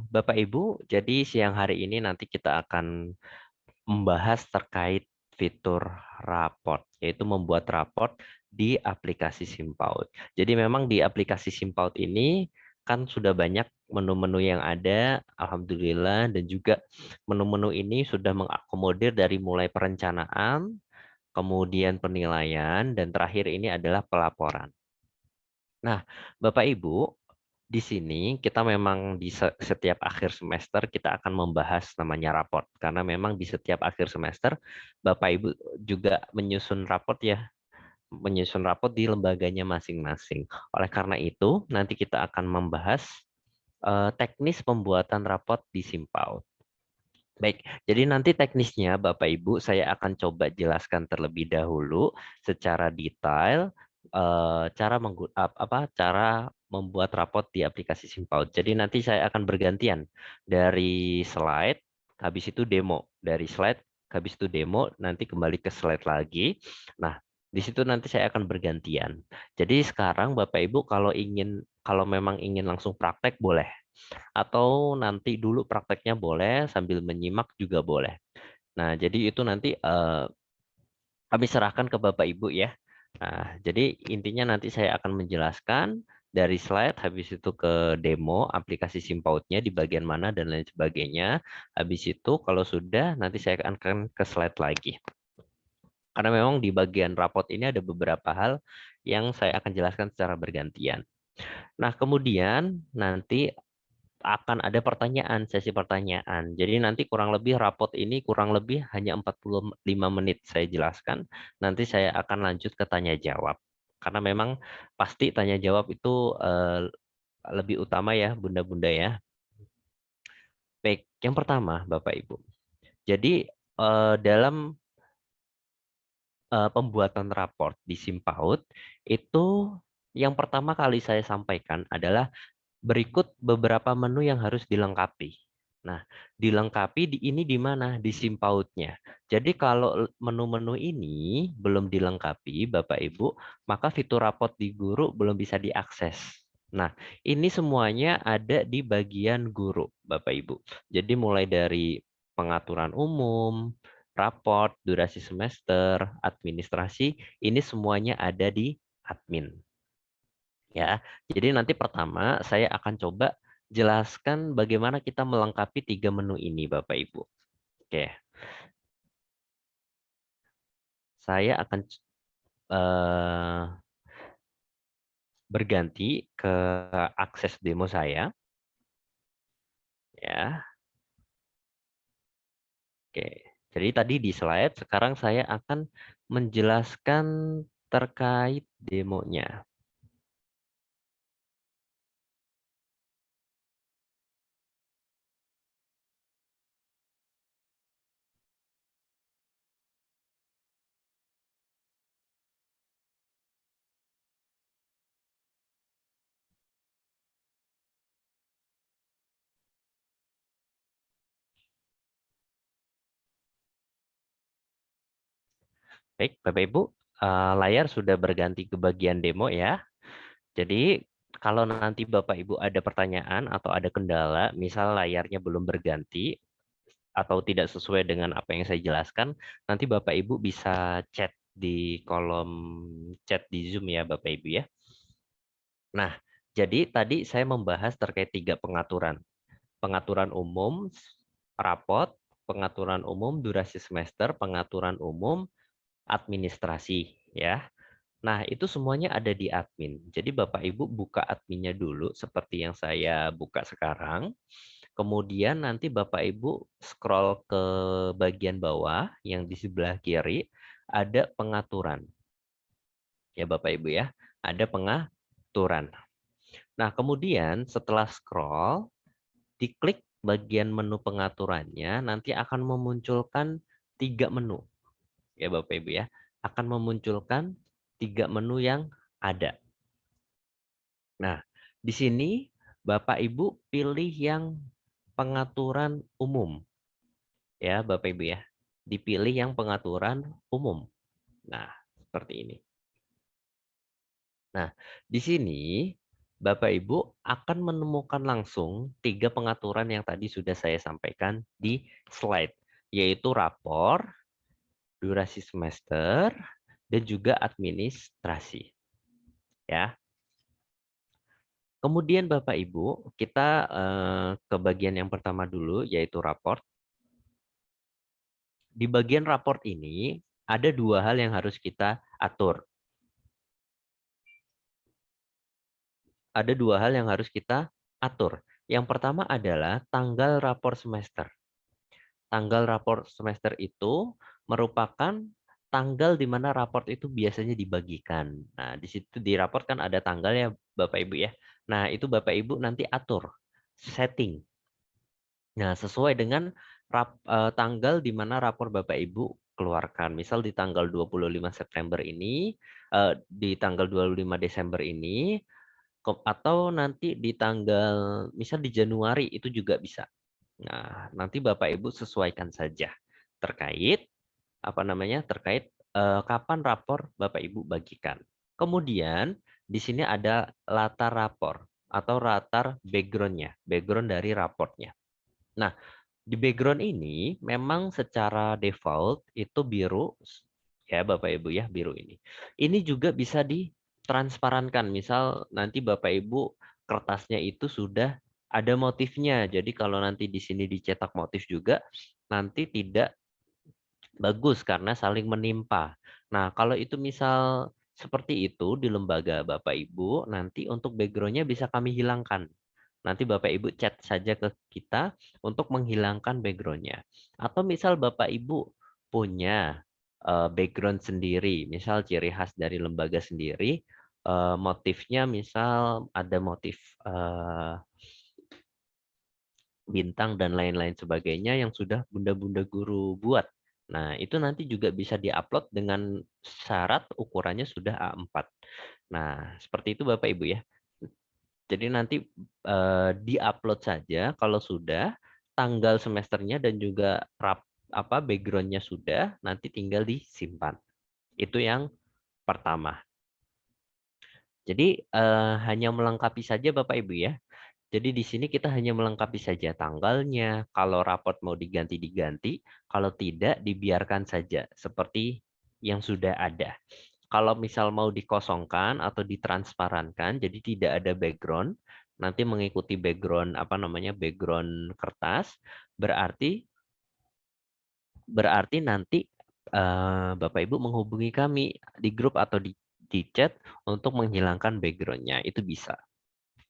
Bapak Ibu, jadi siang hari ini nanti kita akan membahas terkait fitur raport, yaitu membuat raport di aplikasi Simpaut. Jadi memang di aplikasi Simpaut ini kan sudah banyak menu-menu yang ada, alhamdulillah, dan juga menu-menu ini sudah mengakomodir dari mulai perencanaan, kemudian penilaian, dan terakhir ini adalah pelaporan. Nah, Bapak Ibu, di sini kita memang di setiap akhir semester kita akan membahas namanya raport. Karena memang di setiap akhir semester Bapak Ibu juga menyusun raport ya, menyusun raport di lembaganya masing-masing. Oleh karena itu, nanti kita akan membahas teknis pembuatan raport di Simpaut. Baik, jadi nanti teknisnya Bapak Ibu saya akan coba jelaskan terlebih dahulu secara detail cara membuat raport di aplikasi Simpaut. Jadi nanti saya akan bergantian dari slide, habis itu demo, dari slide, habis itu demo, nanti kembali ke slide lagi. Nah, di situ nanti saya akan bergantian. Jadi sekarang Bapak Ibu kalau memang ingin langsung praktek boleh. Atau nanti dulu prakteknya boleh, sambil menyimak juga boleh. Nah, jadi itu nanti kami serahkan ke Bapak Ibu ya. Nah, jadi intinya nanti saya akan menjelaskan dari slide, habis itu ke demo aplikasi Simpautnya di bagian mana dan lain sebagainya. Habis itu kalau sudah nanti saya akan ke slide lagi. Karena memang di bagian raport ini ada beberapa hal yang saya akan jelaskan secara bergantian. Nah, kemudian nanti akan ada pertanyaan, sesi pertanyaan. Jadi nanti kurang lebih raport ini kurang lebih hanya 45 menit saya jelaskan. Nanti saya akan lanjut ke tanya jawab. Karena memang pasti tanya jawab itu lebih utama ya, Bunda-bunda ya. Baik, yang pertama Bapak Ibu. Jadi dalam pembuatan raport di Simpaut itu yang pertama kali saya sampaikan adalah berikut beberapa menu yang harus dilengkapi. Nah, dilengkapi ini di mana? Di Simpautnya. Jadi kalau menu-menu ini belum dilengkapi, Bapak Ibu, maka fitur raport di guru belum bisa diakses. Nah, ini semuanya ada di bagian guru, Bapak Ibu. Jadi mulai dari pengaturan umum, raport, durasi semester, administrasi, ini semuanya ada di admin. Ya, jadi nanti pertama saya akan coba jelaskan bagaimana kita melengkapi 3 menu ini, Bapak Ibu. Oke, saya akan eh, berganti ke akses demo saya. Ya, oke. Jadi tadi di slide, sekarang saya akan menjelaskan terkait demonya. Baik, Bapak Ibu, layar sudah berganti ke bagian demo ya. Jadi kalau nanti Bapak Ibu ada pertanyaan atau ada kendala, misal layarnya belum berganti atau tidak sesuai dengan apa yang saya jelaskan, nanti Bapak Ibu bisa chat di kolom chat di Zoom ya Bapak Ibu ya. Nah, jadi tadi saya membahas terkait 3 pengaturan. Pengaturan umum, rapot, pengaturan umum, durasi semester, pengaturan umum, administrasi ya. Nah, itu semuanya ada di admin. Jadi Bapak Ibu buka adminnya dulu seperti yang saya buka sekarang. Kemudian nanti Bapak Ibu scroll ke bagian bawah yang di sebelah kiri ada pengaturan. Ya Bapak Ibu ya, ada pengaturan. Nah, kemudian setelah scroll, diklik bagian menu pengaturannya, nanti akan memunculkan 3 menu. Ya Bapak Ibu ya, akan memunculkan 3 menu yang ada. Nah, di sini Bapak Ibu pilih yang pengaturan umum. Ya, Bapak Ibu ya. Dipilih yang pengaturan umum. Nah, seperti ini. Nah, di sini Bapak Ibu akan menemukan langsung 3 pengaturan yang tadi sudah saya sampaikan di slide, yaitu rapor, durasi semester, dan juga administrasi. Ya. Kemudian Bapak Ibu, kita ke bagian yang pertama dulu, yaitu raport. Di bagian raport ini, ada 2 hal yang harus kita atur. Ada 2 hal yang harus kita atur. Yang pertama adalah tanggal rapor semester. Tanggal rapor semester itu merupakan tanggal di mana raport itu biasanya dibagikan. Nah, di situ di raport kan ada tanggalnya Bapak Ibu ya. Nah, itu Bapak Ibu nanti atur, setting. Nah, sesuai dengan tanggal di mana rapor Bapak Ibu keluarkan. Misal di tanggal 25 September ini, di tanggal 25 Desember ini, atau nanti di tanggal, misal di Januari itu juga bisa. Nah, nanti Bapak Ibu sesuaikan saja terkait terkait kapan rapor Bapak Ibu bagikan. Kemudian di sini ada latar rapor atau latar background-nya, background dari raportnya. Nah, di background ini memang secara default itu biru ya Bapak Ibu ya, biru ini. Ini juga bisa ditransparankan. Misal nanti Bapak Ibu kertasnya itu sudah ada motifnya. Jadi kalau nanti di sini dicetak motif juga nanti tidak bagus karena saling menimpa. Nah, kalau itu misal seperti itu di lembaga Bapak Ibu, nanti untuk background-nya bisa kami hilangkan. Nanti Bapak Ibu chat saja ke kita untuk menghilangkan background-nya. Atau misal Bapak Ibu punya background sendiri, misal ciri khas dari lembaga sendiri, motifnya misal ada motif bintang dan lain-lain sebagainya yang sudah bunda-bunda guru buat. Nah, itu nanti juga bisa diupload dengan syarat ukurannya sudah A4. Nah, seperti itu Bapak Ibu ya. Jadi nanti diupload saja kalau sudah tanggal semesternya dan juga backgroundnya sudah, nanti tinggal disimpan. Itu yang pertama. Jadi hanya melengkapi saja Bapak Ibu ya. Jadi di sini kita hanya melengkapi saja tanggalnya, kalau raport mau diganti-diganti, kalau tidak dibiarkan saja seperti yang sudah ada. Kalau misal mau dikosongkan atau ditransparankan, jadi tidak ada background, nanti mengikuti background background kertas, berarti nanti Bapak Ibu menghubungi kami di grup atau di chat untuk menghilangkan backgroundnya, itu bisa.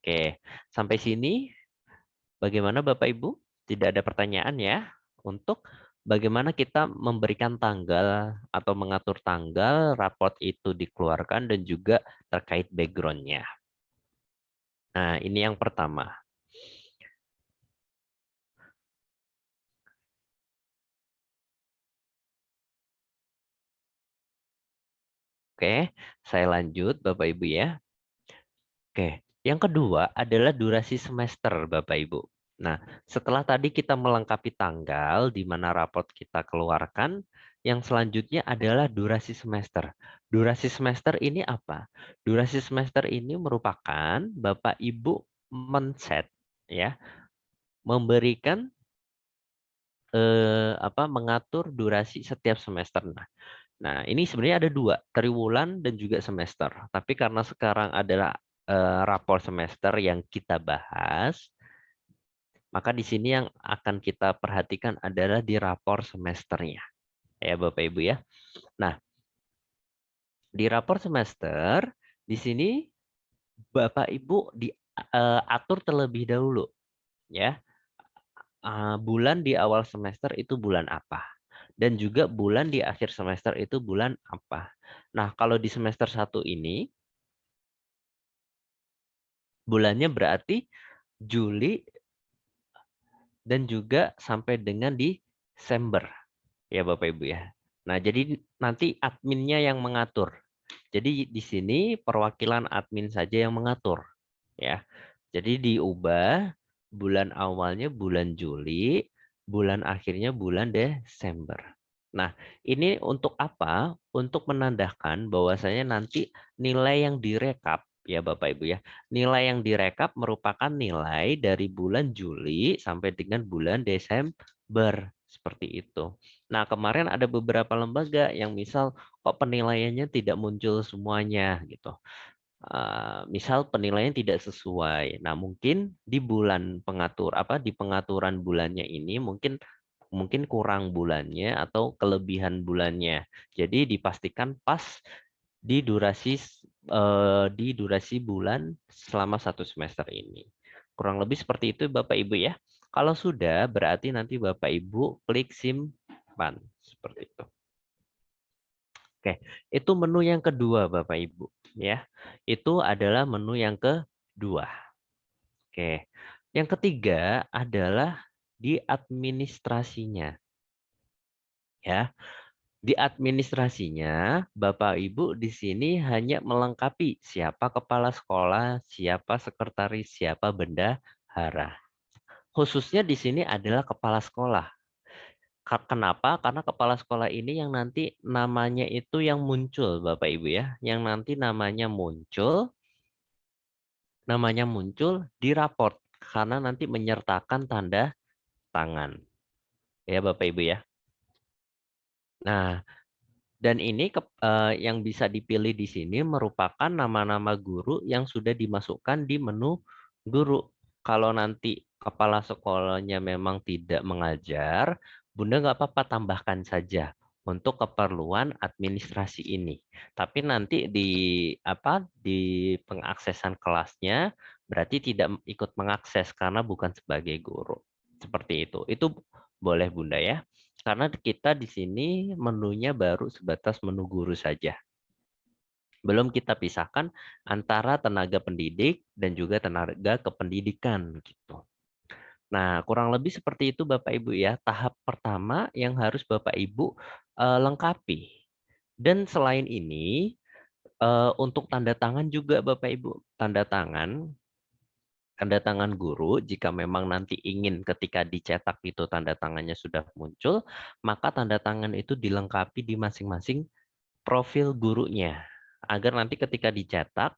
Oke, sampai sini bagaimana Bapak Ibu? Tidak ada pertanyaan ya? Untuk bagaimana kita memberikan tanggal atau mengatur tanggal raport itu dikeluarkan dan juga terkait background-nya. Nah, ini yang pertama. Oke, saya lanjut Bapak Ibu ya. Oke, yang kedua adalah durasi semester Bapak Ibu. Nah, setelah tadi kita melengkapi tanggal di mana raport kita keluarkan, yang selanjutnya adalah durasi semester. Durasi semester ini apa? Durasi semester ini merupakan Bapak Ibu men-set ya, memberikan mengatur durasi setiap semester. Nah, ini sebenarnya ada 2, triwulan dan juga semester. Tapi karena sekarang adalah rapor semester yang kita bahas, maka di sini yang akan kita perhatikan adalah di rapor semesternya. Ya, Bapak Ibu ya. Nah, di rapor semester, di sini Bapak Ibu diatur terlebih dahulu ya. Bulan di awal semester itu bulan apa? Dan juga bulan di akhir semester itu bulan apa? Nah, kalau di semester 1 ini bulannya berarti Juli dan juga sampai dengan di Desember. Ya Bapak Ibu ya. Nah, jadi nanti adminnya yang mengatur. Jadi di sini perwakilan admin saja yang mengatur. Ya. Jadi diubah bulan awalnya bulan Juli, bulan akhirnya bulan Desember. Nah, ini untuk apa? Untuk menandakan bahwasanya nanti nilai yang direkap ya Bapak Ibu ya. Nilai yang direkap merupakan nilai dari bulan Juli sampai dengan bulan Desember. Seperti itu. Nah, kemarin ada beberapa lembaga yang misal kok penilaiannya tidak muncul semuanya gitu. Misal penilaian tidak sesuai. Nah, mungkin di bulan di pengaturan bulannya ini mungkin mungkin kurang bulannya atau kelebihan bulannya. Jadi dipastikan pas di durasi bulan selama 1 semester ini. Kurang lebih seperti itu Bapak Ibu ya. Kalau sudah berarti nanti Bapak Ibu klik simpan seperti itu. Oke, itu menu yang kedua Bapak Ibu ya. Itu adalah menu yang kedua. Oke. Yang ketiga adalah di administrasinya ya. Di administrasinya, Bapak Ibu di sini hanya melengkapi siapa kepala sekolah, siapa sekretaris, siapa bendahara. Khususnya di sini adalah kepala sekolah. Kenapa? Karena kepala sekolah ini yang nanti namanya itu yang muncul, Bapak Ibu ya. Yang nanti namanya muncul di raport karena nanti menyertakan tanda tangan. Ya, Bapak Ibu ya. Nah, dan ini yang bisa dipilih di sini merupakan nama-nama guru yang sudah dimasukkan di menu guru. Kalau nanti kepala sekolahnya memang tidak mengajar, Bunda nggak apa-apa tambahkan saja untuk keperluan administrasi ini. Tapi nanti di pengaksesan kelasnya berarti tidak ikut mengakses karena bukan sebagai guru. Seperti itu. Itu boleh Bunda ya. Karena kita di sini menunya baru sebatas menu guru saja. Belum kita pisahkan antara tenaga pendidik dan juga tenaga kependidikan gitu. Nah, kurang lebih seperti itu Bapak Ibu ya. Tahap pertama yang harus Bapak Ibu lengkapi. Dan selain ini untuk tanda tangan juga Bapak Ibu. Tanda tangan guru, jika memang nanti ingin ketika dicetak itu tanda tangannya sudah muncul, maka tanda tangan itu dilengkapi di masing-masing profil gurunya. Agar nanti ketika dicetak,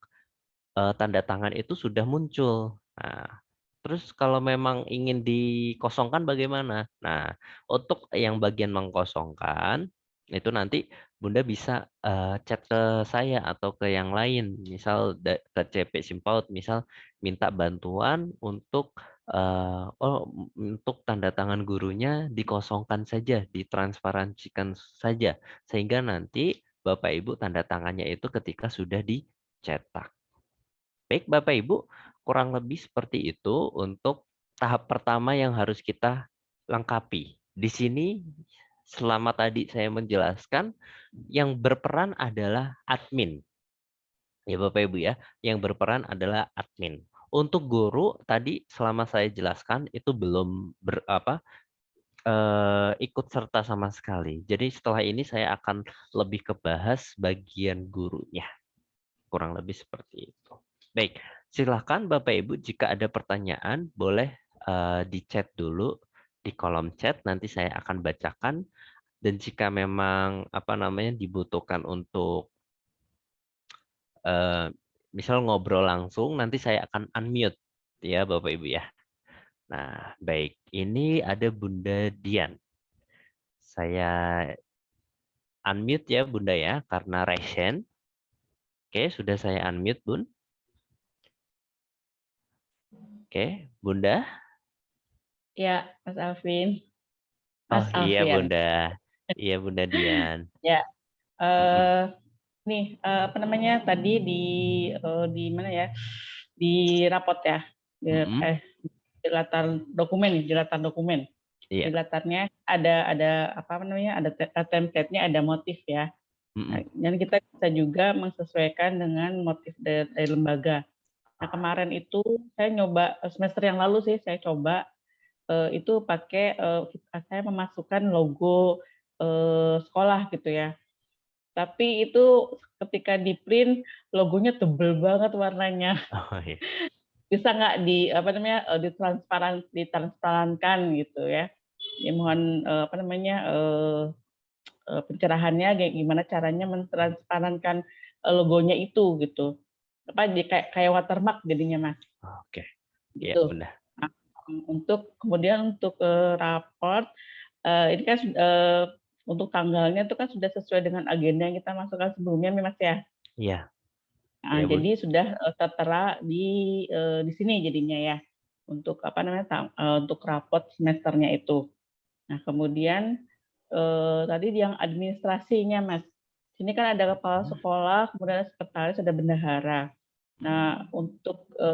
tanda tangan itu sudah muncul. Nah, terus kalau memang ingin dikosongkan bagaimana? Nah, untuk yang bagian mengkosongkan, itu nanti Bunda bisa chat ke saya atau ke yang lain, misal ke CP Simpaut, misal minta bantuan untuk tanda tangan gurunya dikosongkan saja, ditransparansikan saja, sehingga nanti Bapak Ibu tanda tangannya itu ketika sudah dicetak. Baik Bapak Ibu, kurang lebih seperti itu untuk tahap pertama yang harus kita lengkapi. Di sini selama tadi saya menjelaskan, yang berperan adalah admin. Ya Bapak Ibu ya, yang berperan adalah admin. Untuk guru tadi selama saya jelaskan itu belum ikut serta sama sekali. Jadi setelah ini saya akan lebih kebahas bagian gurunya. Kurang lebih seperti itu. Baik, silahkan Bapak Ibu jika ada pertanyaan boleh di chat dulu di kolom chat, nanti saya akan bacakan. Dan jika memang dibutuhkan untuk misal ngobrol langsung, nanti saya akan unmute ya Bapak Ibu ya. Nah, baik, ini ada Bunda Dian. Saya unmute ya Bunda ya, karena raise. Oke, sudah saya unmute Bun. Oke, Bunda. Ya, Mas Alvin. Oh Mas iya Alfian. Bunda. Iya Bunda Dian. Ya, Mm-mm. nih apa namanya tadi di mana ya? Di rapot ya. Di, Mm-mm. di latar dokumen, di latar dokumen. Di Iya. latarnya ada apa namanya? Ada template-nya, ada motif ya. Nah, Mm-mm. dan kita bisa juga menyesuaikan dengan motif dari lembaga. Nah, kemarin itu saya nyoba semester yang lalu sih saya coba itu pakai saya memasukkan logo sekolah gitu ya. Tapi itu ketika di print logonya tebel banget warnanya. Oh iya. Bisa nggak di apa namanya ditransparankan gitu ya. Ya mohon pencerahannya gimana caranya mentransparankan logonya itu gitu. apa, kayak watermark jadinya, Mas, Oke, iya gitu. Bunda. Nah, kemudian untuk, raport, ini kan untuk tanggalnya itu kan sudah sesuai dengan agenda yang kita masukkan sebelumnya nih, Mas, ya. Iya, Nah, iya Bun. jadi sudah, tertera di sini jadinya ya, untuk apa namanya, untuk rapot semesternya itu. Nah, kemudian, tadi yang administrasinya, Mas. Sini kan ada kepala sekolah, kemudian ada sekretaris, ada bendahara. Nah,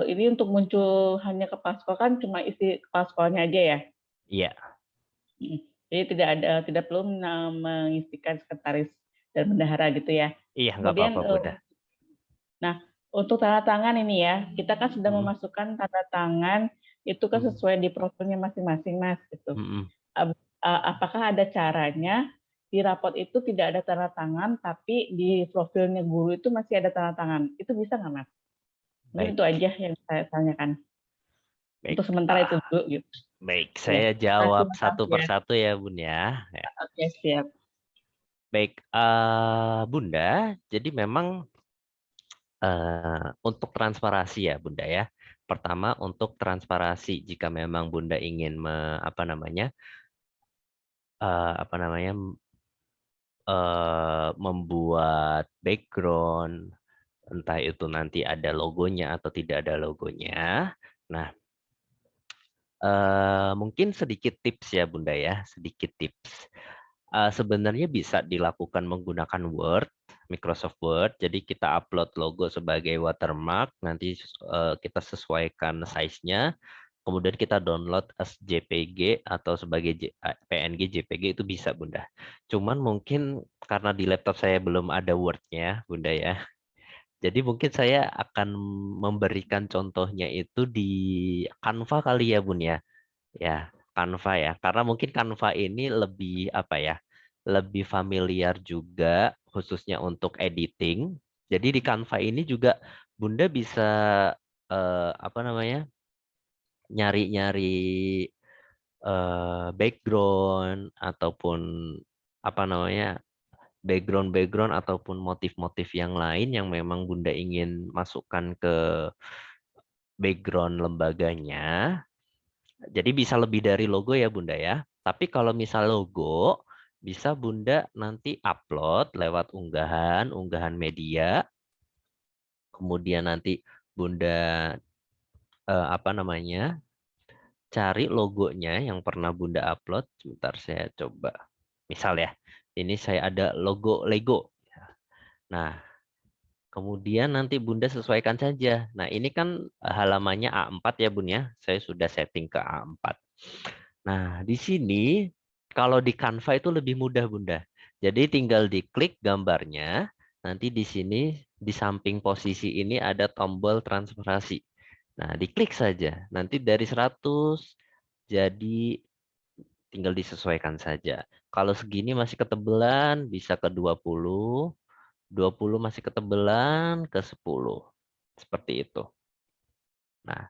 ini untuk muncul hanya kepala sekolah kan cuma isi kepala sekolahnya aja ya? Iya, Mhm. Jadi tidak perlu mengisikan sekretaris dan bendahara gitu ya. iya nggak Kemudian, apa-apa Bunda. nah, untuk tanda tangan ini ya, kita kan sudah Mhm, memasukkan tanda tangan itu kan mhm, sesuai di profilnya masing-masing, Mas, gitu. mhm. Apakah ada caranya di rapot itu tidak ada tanda tangan, tapi di profilnya guru itu masih ada tanda tangan, itu bisa nggak, Mas? Mungkin Baik, itu aja yang saya tanyakan. baik. Untuk sementara itu Ah, dulu gitu. baik, Ya, saya jawab makasih satu ya. persatu ya Bun ya. Ya. Oke, siap. Baik, Bunda, jadi memang untuk transparansi ya Bunda ya. Pertama untuk transparansi jika memang Bunda ingin apa namanya membuat background, entah itu nanti ada logonya atau tidak ada logonya. Nah, mungkin sedikit tips ya Bunda ya, sedikit tips. Sebenarnya bisa dilakukan menggunakan Word, Microsoft Word. Jadi kita upload logo sebagai watermark, nanti kita sesuaikan size-nya, kemudian kita download as JPG atau sebagai PNG, JPG itu bisa Bunda. Cuman mungkin karena di laptop saya belum ada Word-nya Bunda ya. Jadi mungkin saya akan memberikan contohnya itu di Canva kali ya Bun ya. Ya, Canva ya. Karena mungkin Canva ini lebih apa ya? Lebih familiar juga khususnya untuk editing. Jadi di Canva ini juga Bunda bisa apa namanya? Nyari-nyari background ataupun apa namanya? Background-background ataupun motif-motif yang lain yang memang Bunda ingin masukkan ke background lembaganya. Jadi bisa lebih dari logo ya Bunda ya. Tapi kalau misal logo, bisa Bunda nanti upload lewat unggahan media. Kemudian nanti Bunda apa namanya cari logonya yang pernah Bunda upload. Sebentar saya coba. Misal ya, ini saya ada logo Lego. Nah, kemudian nanti Bunda sesuaikan saja. Nah, ini kan halamannya A4 ya Bun ya. Saya sudah setting ke A4. Nah, di sini kalau di Canva itu lebih mudah Bunda. Jadi tinggal diklik gambarnya. Nanti di sini di samping posisi ini ada tombol transparansi. Nah, diklik saja. Nanti dari 100 jadi tinggal disesuaikan saja. Kalau segini masih ketebelan bisa ke 20. 20 masih ketebelan ke 10. Seperti itu. Nah,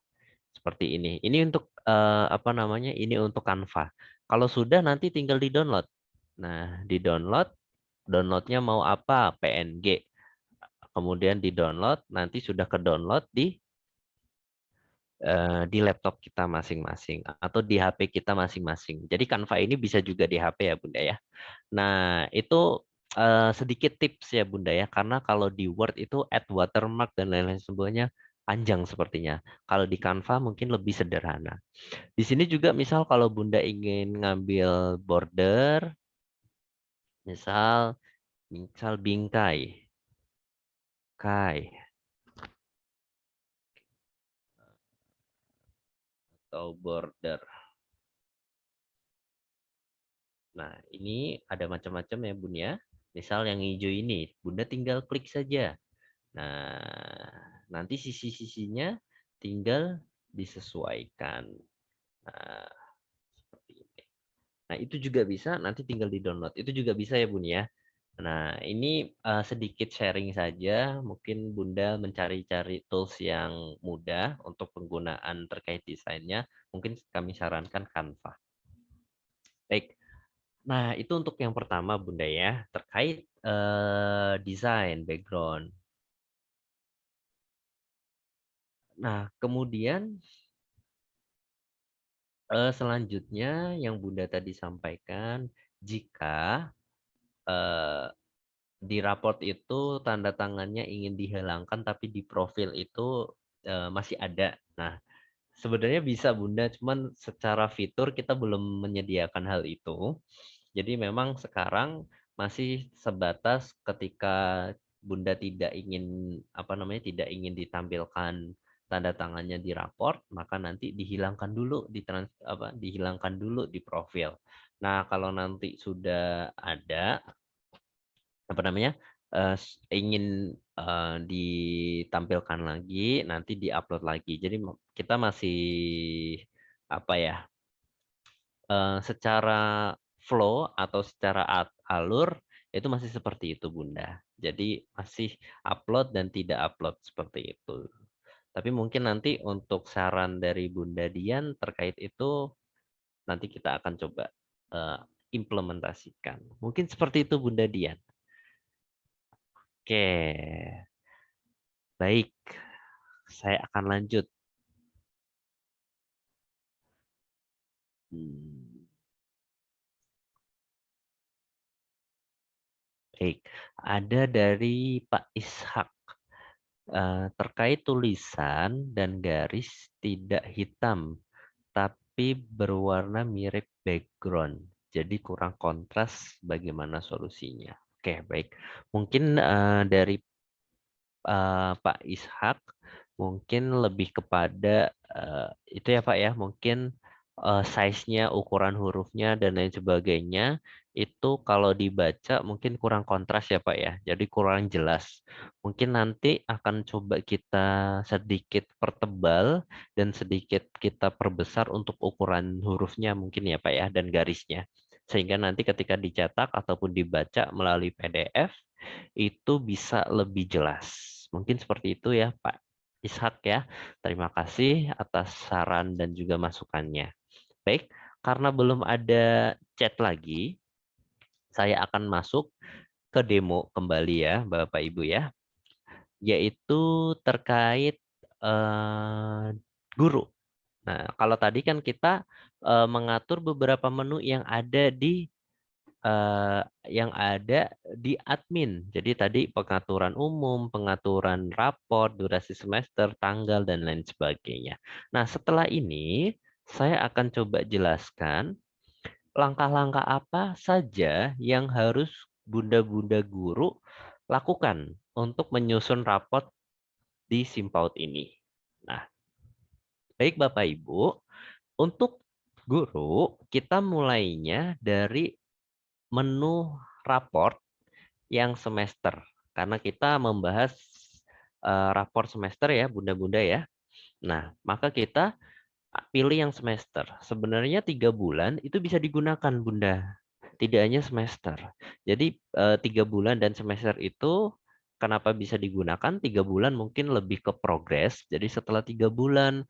seperti ini. Ini untuk apa namanya? Ini untuk Canva. Kalau sudah nanti tinggal di-download. Nah, di-download, downloadnya mau apa? PNG. Kemudian di-download, nanti sudah ke-download di laptop kita masing-masing atau di HP kita masing-masing. Jadi Canva ini bisa juga di HP ya, Bunda ya. Nah, itu sedikit tips ya Bunda ya, karena kalau di Word itu add watermark dan lain-lain sebagainya panjang sepertinya. Kalau di Canva mungkin lebih sederhana. Di sini juga misal kalau Bunda ingin ngambil border, misal misal bingkai, kai atau border. Nah, ini ada macam-macam ya Bun ya. Misal yang hijau ini, Bunda tinggal klik saja. Nah, nanti sisi-sisinya tinggal disesuaikan. Nah, seperti ini. Nah, itu juga bisa nanti tinggal di-download. Itu juga bisa ya, Bun ya. Nah, ini sedikit sharing saja. Mungkin Bunda mencari-cari tools yang mudah untuk penggunaan terkait desainnya. Mungkin kami sarankan Canva. Baik. Nah, itu untuk yang pertama, Bunda ya, terkait desain background. Nah, kemudian selanjutnya yang Bunda tadi sampaikan, jika eh, di raport itu tanda tangannya ingin dihilangkan tapi di profil itu masih ada. Nah, sebenarnya bisa Bunda, cuman secara fitur kita belum menyediakan hal itu. Jadi memang sekarang masih sebatas ketika Bunda tidak ingin tidak ingin ditampilkan tanda tangannya di raport, maka nanti dihilangkan dulu dihilangkan dulu di profil. Nah, kalau nanti sudah ada ingin ditampilkan lagi, nanti diupload lagi. Jadi kita masih apa ya secara flow atau secara alur itu masih seperti itu Bunda. Jadi masih upload dan tidak upload seperti itu. Tapi mungkin nanti untuk saran dari Bunda Dian terkait itu nanti kita akan coba eh, implementasikan. Mungkin seperti itu Bunda Dian. Oke, baik. Saya akan lanjut. Hmm, Baik, ada dari Pak Ishak. Terkait tulisan dan garis tidak hitam, tapi berwarna mirip background. Jadi kurang kontras, bagaimana solusinya? Oke, baik. Mungkin dari Pak Ishak, mungkin lebih kepada itu ya Pak ya, mungkin size-nya, ukuran hurufnya, dan lain sebagainya, itu kalau dibaca mungkin kurang kontras ya Pak ya, jadi kurang jelas. Mungkin nanti akan coba kita sedikit pertebal dan sedikit kita perbesar untuk ukuran hurufnya mungkin ya Pak ya, dan garisnya. Sehingga nanti ketika dicetak ataupun dibaca melalui PDF, itu bisa lebih jelas. Mungkin seperti itu ya Pak Ishak ya. Terima kasih atas saran dan juga masukannya. Baik, karena belum ada chat lagi, saya akan masuk ke demo kembali ya Bapak Ibu ya, yaitu terkait guru. Nah, kalau tadi kan kita mengatur beberapa menu yang ada di admin. Jadi tadi pengaturan umum, pengaturan rapor, durasi semester, tanggal, dan lain sebagainya. Nah, setelah ini saya akan coba jelaskan langkah-langkah apa saja yang harus bunda-bunda guru lakukan untuk menyusun raport di Simpaut ini. Nah, baik Bapak Ibu, untuk guru kita mulainya dari menu raport yang semester. Karena kita membahas rapor semester ya, Bunda-Bunda ya. Nah, maka kita pilih yang semester. Sebenarnya 3 bulan itu bisa digunakan, Bunda. Tidak hanya semester. Jadi 3 bulan dan semester itu kenapa bisa digunakan? 3 bulan mungkin lebih ke progres. Jadi setelah 3 bulan,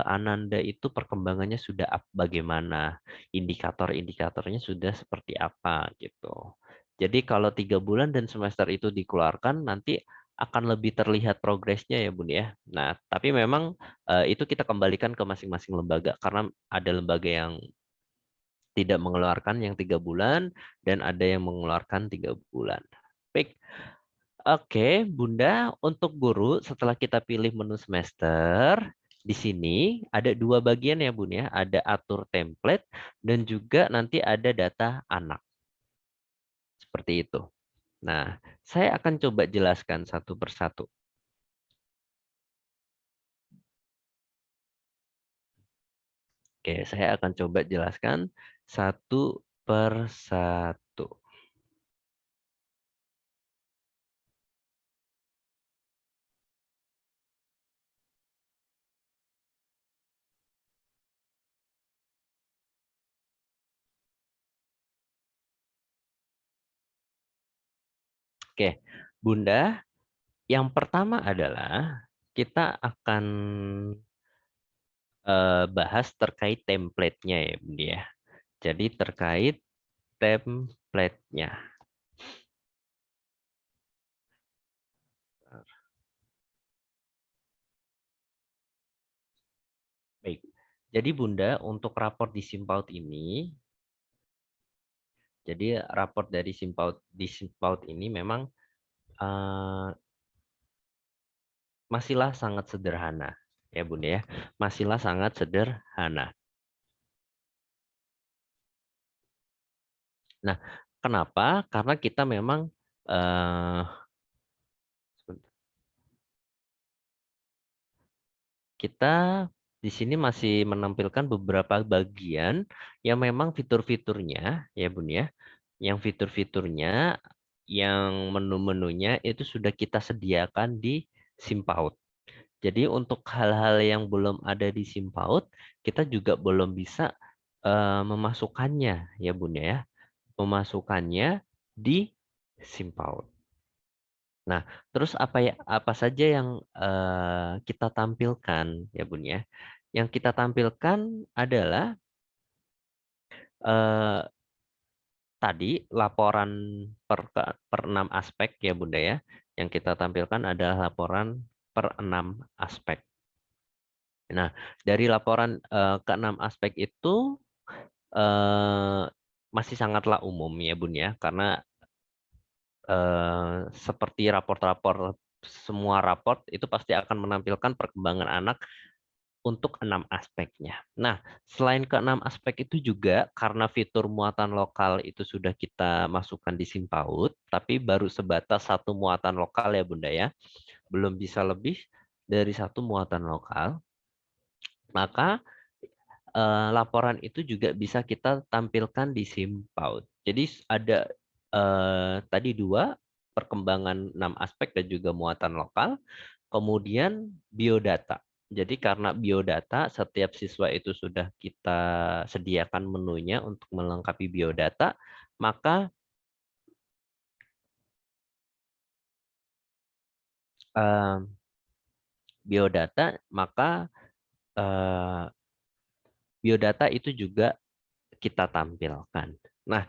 Ananda itu perkembangannya sudah bagaimana, indikator-indikatornya sudah seperti apa gitu. Jadi kalau 3 bulan dan semester itu dikeluarkan, nanti akan lebih terlihat progresnya ya Bun ya. Nah, tapi memang itu kita kembalikan ke masing-masing lembaga karena ada lembaga yang tidak mengeluarkan yang 3 bulan dan ada yang mengeluarkan 3 bulan. Baik, oke Bunda, untuk guru setelah kita pilih menu semester, di sini ada 2 bagian ya Bun ya, ada atur template dan juga nanti ada data anak. Seperti itu. Nah, saya akan coba jelaskan satu persatu. Oke, saya akan coba jelaskan satu persatu. Oke, Bunda, yang pertama adalah kita akan bahas terkait template-nya ya, Bunda ya. Jadi terkait template-nya. Jadi Bunda, untuk rapor di Simpaut ini, jadi rapor dari Simpaut ini memang eh, masihlah sangat sederhana, ya Bunda ya, masihlah sangat sederhana. Nah, kenapa? Karena kita memang eh, kita di sini masih menampilkan beberapa bagian yang memang fitur-fiturnya, ya Bun ya, yang fitur-fiturnya, yang menu-menunya itu sudah kita sediakan di Simpaut. Jadi untuk hal-hal yang belum ada di Simpaut, kita juga belum bisa memasukkannya, ya Bun ya, memasukkannya di Simpaut. Nah, terus apa saja yang kita tampilkan ya Bun ya? Yang kita tampilkan adalah eh, tadi laporan per 6 aspek ya Bunda ya. Yang kita tampilkan adalah laporan per 6 aspek. Nah, dari laporan ke-6 aspek itu eh, masih sangatlah umum ya Bun ya, karena seperti raport-raport, semua raport itu pasti akan menampilkan perkembangan anak untuk 6 aspeknya. Nah, selain ke-6 aspek itu juga karena fitur muatan lokal itu sudah kita masukkan di Simpaut, tapi baru sebatas satu muatan lokal ya Bunda ya, belum bisa lebih dari satu muatan lokal, maka laporan itu juga bisa kita tampilkan di Simpaut. Jadi ada tadi 2, perkembangan 6 aspek dan juga muatan lokal, kemudian biodata. Jadi karena biodata, setiap siswa itu sudah kita sediakan menunya untuk melengkapi biodata, maka eh, biodata, maka eh, biodata itu juga kita tampilkan. Nah,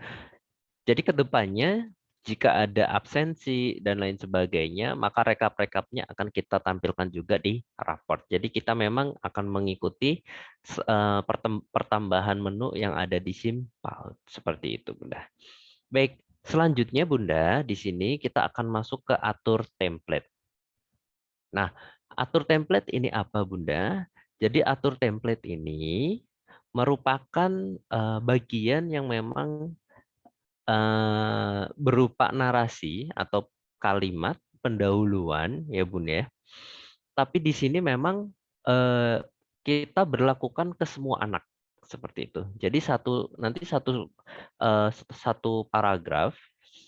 jadi ke depannya jika ada absensi dan lain sebagainya, maka rekap-rekapnya akan kita tampilkan juga di raport. Jadi kita memang akan mengikuti pertambahan menu yang ada di Simpaut. Seperti itu, Bunda. Baik, selanjutnya Bunda, di sini kita akan masuk ke atur template. Nah, atur template ini apa, Bunda? Jadi atur template ini merupakan bagian yang memang berupa narasi atau kalimat pendahuluan ya Bun ya. Tapi di sini memang eh, kita berlakukan ke semua anak seperti itu. Jadi nanti satu paragraf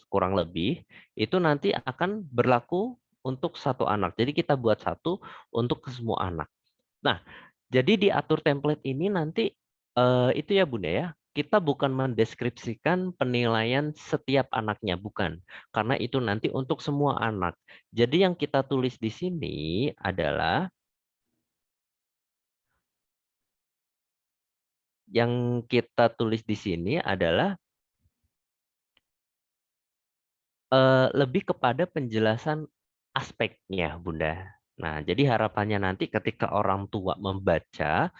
kurang lebih itu nanti akan berlaku untuk satu anak. Jadi kita buat satu untuk ke semua anak. Nah, jadi di atur template ini nanti itu ya Bunda ya, kita bukan mendeskripsikan penilaian setiap anaknya, bukan. Karena itu nanti untuk semua anak. Jadi yang kita tulis di sini adalah lebih kepada penjelasan aspeknya, Bunda. Nah, jadi harapannya nanti ketika orang tua membaca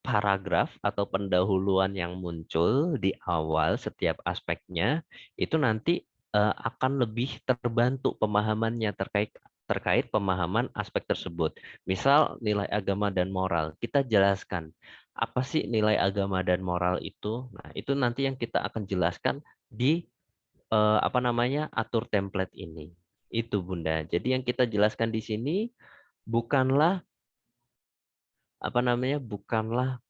paragraf atau pendahuluan yang muncul di awal setiap aspeknya itu nanti akan lebih terbantu pemahamannya terkait terkait pemahaman aspek tersebut. Misal nilai agama dan moral, kita jelaskan apa sih nilai agama dan moral itu. Nah, itu nanti yang kita akan jelaskan di apa namanya atur template ini. Itu Bunda. Jadi yang kita jelaskan di sini bukanlah apa namanya bukanlah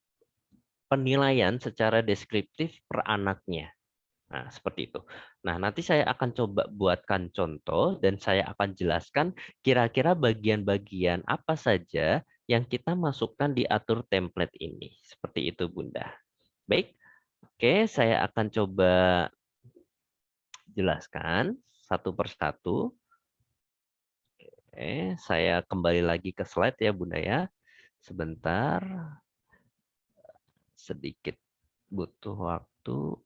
penilaian secara deskriptif per anaknya. Nah, seperti itu. Nah, nanti saya akan coba buatkan contoh dan saya akan jelaskan kira-kira bagian-bagian apa saja yang kita masukkan di atur template ini. Seperti itu, Bunda. Baik, oke, saya akan coba jelaskan satu persatu. Oke, saya kembali lagi ke slide ya, Bunda ya. Sebentar, sedikit butuh waktu.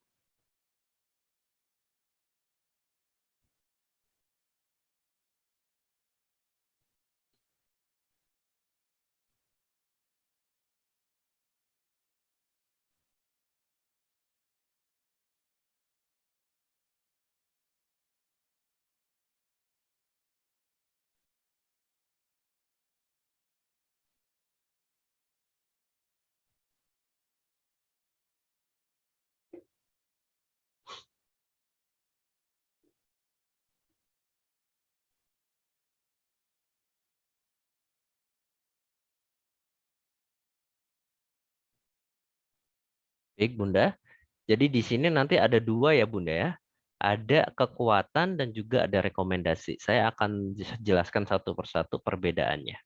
Baik, Bunda. Jadi di sini nanti ada dua ya, Bunda ya. Ada kekuatan dan juga ada rekomendasi. Saya akan jelaskan satu persatu perbedaannya.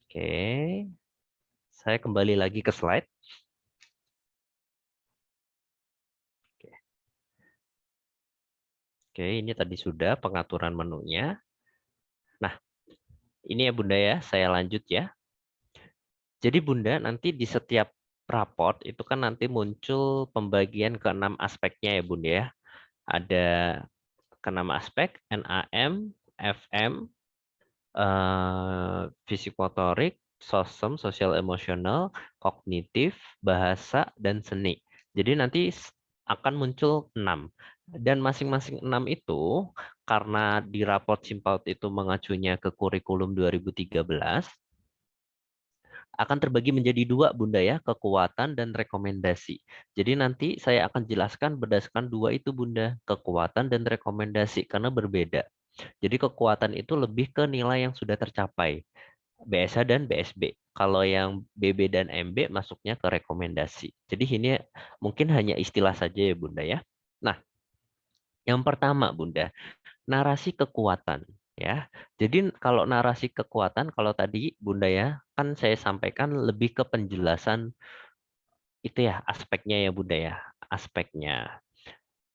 Oke, saya kembali lagi ke slide. Oke, ini tadi sudah pengaturan menunya. Nah, ini ya Bunda ya, saya lanjut ya. Jadi Bunda, nanti di setiap raport itu kan nanti muncul pembagian ke 6 aspeknya ya Bunda ya. Ada ke 6 aspek, NAM, FM, fisik motorik, sosem, sosial emosional, kognitif, bahasa, dan seni. Jadi nanti akan muncul 6. Dan masing-masing 6 itu, karena di raport Simpaut itu mengacunya ke kurikulum 2013, akan terbagi menjadi dua Bunda ya, kekuatan dan rekomendasi. Jadi nanti saya akan jelaskan berdasarkan dua itu Bunda, kekuatan dan rekomendasi, karena berbeda. Jadi kekuatan itu lebih ke nilai yang sudah tercapai, BSH dan BSB. Kalau yang BB dan MB masuknya ke rekomendasi. Jadi ini mungkin hanya istilah saja ya Bunda ya. Nah, yang pertama Bunda, narasi kekuatan ya. Jadi kalau narasi kekuatan, kalau tadi Bunda ya, kan saya sampaikan lebih ke penjelasan itu ya aspeknya ya Bunda ya, aspeknya.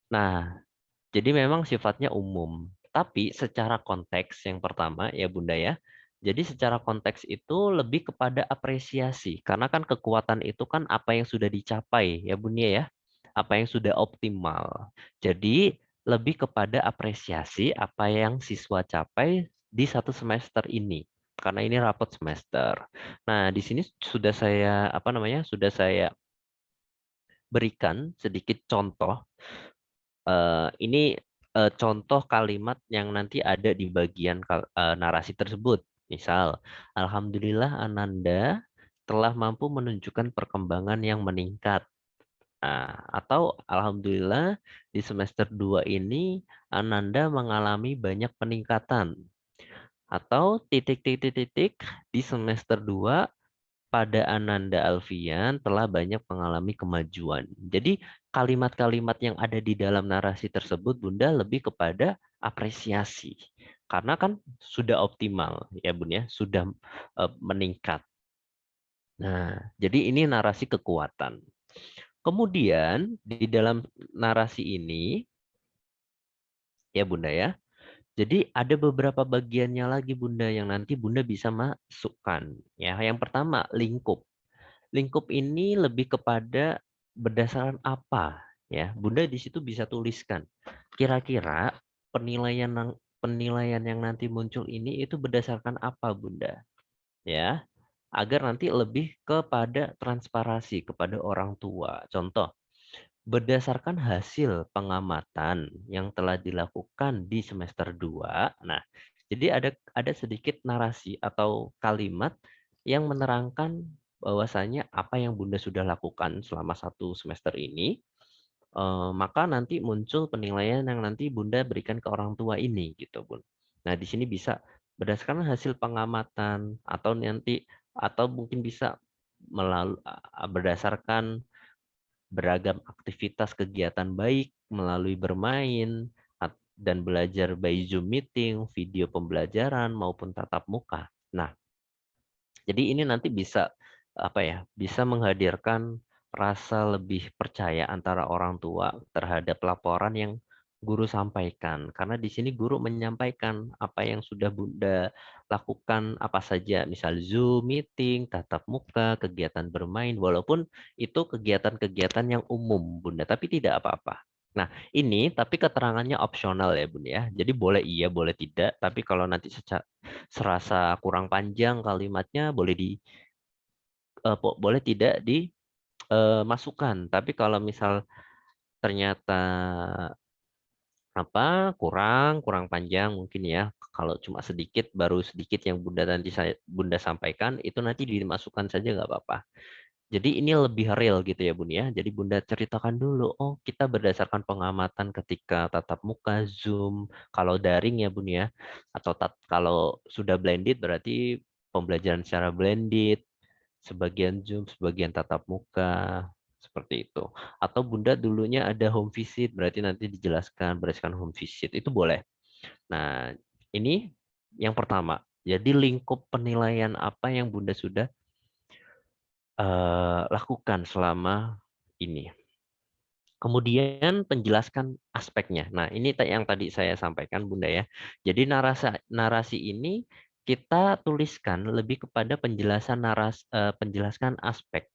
Nah, jadi memang sifatnya umum. Tapi secara konteks yang pertama ya Bunda ya. Jadi secara konteks itu lebih kepada apresiasi. Karena kan kekuatan itu kan apa yang sudah dicapai ya Bunda ya. Apa yang sudah optimal. Jadi lebih kepada apresiasi apa yang siswa capai di satu semester ini. Karena ini rapot semester. Nah, di sini sudah saya sudah saya berikan sedikit contoh. Ini contoh kalimat yang nanti ada di bagian narasi tersebut. Misal, Alhamdulillah Ananda telah mampu menunjukkan perkembangan yang meningkat. Nah, atau Alhamdulillah di semester 2 ini Ananda mengalami banyak peningkatan. Atau titik-titik-titik di semester 2 pada Ananda Alfian telah banyak mengalami kemajuan. Jadi kalimat-kalimat yang ada di dalam narasi tersebut Bunda lebih kepada apresiasi. Karena kan sudah optimal ya Bun ya, sudah meningkat. Nah, jadi ini narasi kekuatan. Kemudian di dalam narasi ini ya Bunda ya. Jadi ada beberapa bagiannya lagi Bunda yang nanti Bunda bisa masukkan. Ya, yang pertama lingkup. Lingkup ini lebih kepada berdasarkan apa ya. Bunda di situ bisa tuliskan. Kira-kira penilaian yang nanti muncul ini itu berdasarkan apa Bunda? Ya, agar nanti lebih kepada transparansi kepada orang tua. Contoh, berdasarkan hasil pengamatan yang telah dilakukan di semester 2. Nah, jadi ada sedikit narasi atau kalimat yang menerangkan bahwasanya apa yang Bunda sudah lakukan selama satu semester ini, maka nanti muncul penilaian yang nanti Bunda berikan ke orang tua ini gitu, Bun. Nah, di sini bisa berdasarkan hasil pengamatan atau mungkin bisa berdasarkan beragam aktivitas kegiatan baik melalui bermain dan belajar by Zoom meeting, video pembelajaran maupun tatap muka. Nah, jadi ini nanti bisa bisa menghadirkan rasa lebih percaya antara orang tua terhadap laporan yang guru sampaikan. Karena di sini guru menyampaikan apa yang sudah Bunda lakukan apa saja, misal Zoom meeting, tatap muka, kegiatan bermain, walaupun itu kegiatan-kegiatan yang umum Bunda, tapi tidak apa-apa. Nah, ini tapi keterangannya opsional ya Bunda ya. Jadi boleh iya, boleh tidak, tapi kalau nanti serasa kurang panjang kalimatnya boleh tidak dimasukkan. Tapi kalau misal ternyata kurang panjang mungkin ya. Kalau cuma sedikit, baru sedikit yang Bunda sampaikan, itu nanti dimasukkan saja nggak apa-apa. Jadi ini lebih real gitu ya Bun ya. Jadi Bunda ceritakan dulu, oh kita berdasarkan pengamatan ketika tatap muka, Zoom, kalau daring ya Bun ya, atau kalau sudah blended berarti pembelajaran secara blended, sebagian Zoom, sebagian tatap muka. seperti itu. Atau Bunda dulunya ada home visit, berarti nanti dijelaskan berdasarkan home visit, itu boleh. Nah, ini yang pertama. Jadi lingkup penilaian apa yang Bunda sudah lakukan selama ini. Kemudian penjelaskan aspeknya. Nah, ini yang tadi saya sampaikan, Bunda ya. Jadi narasi ini kita tuliskan lebih kepada penjelaskan aspek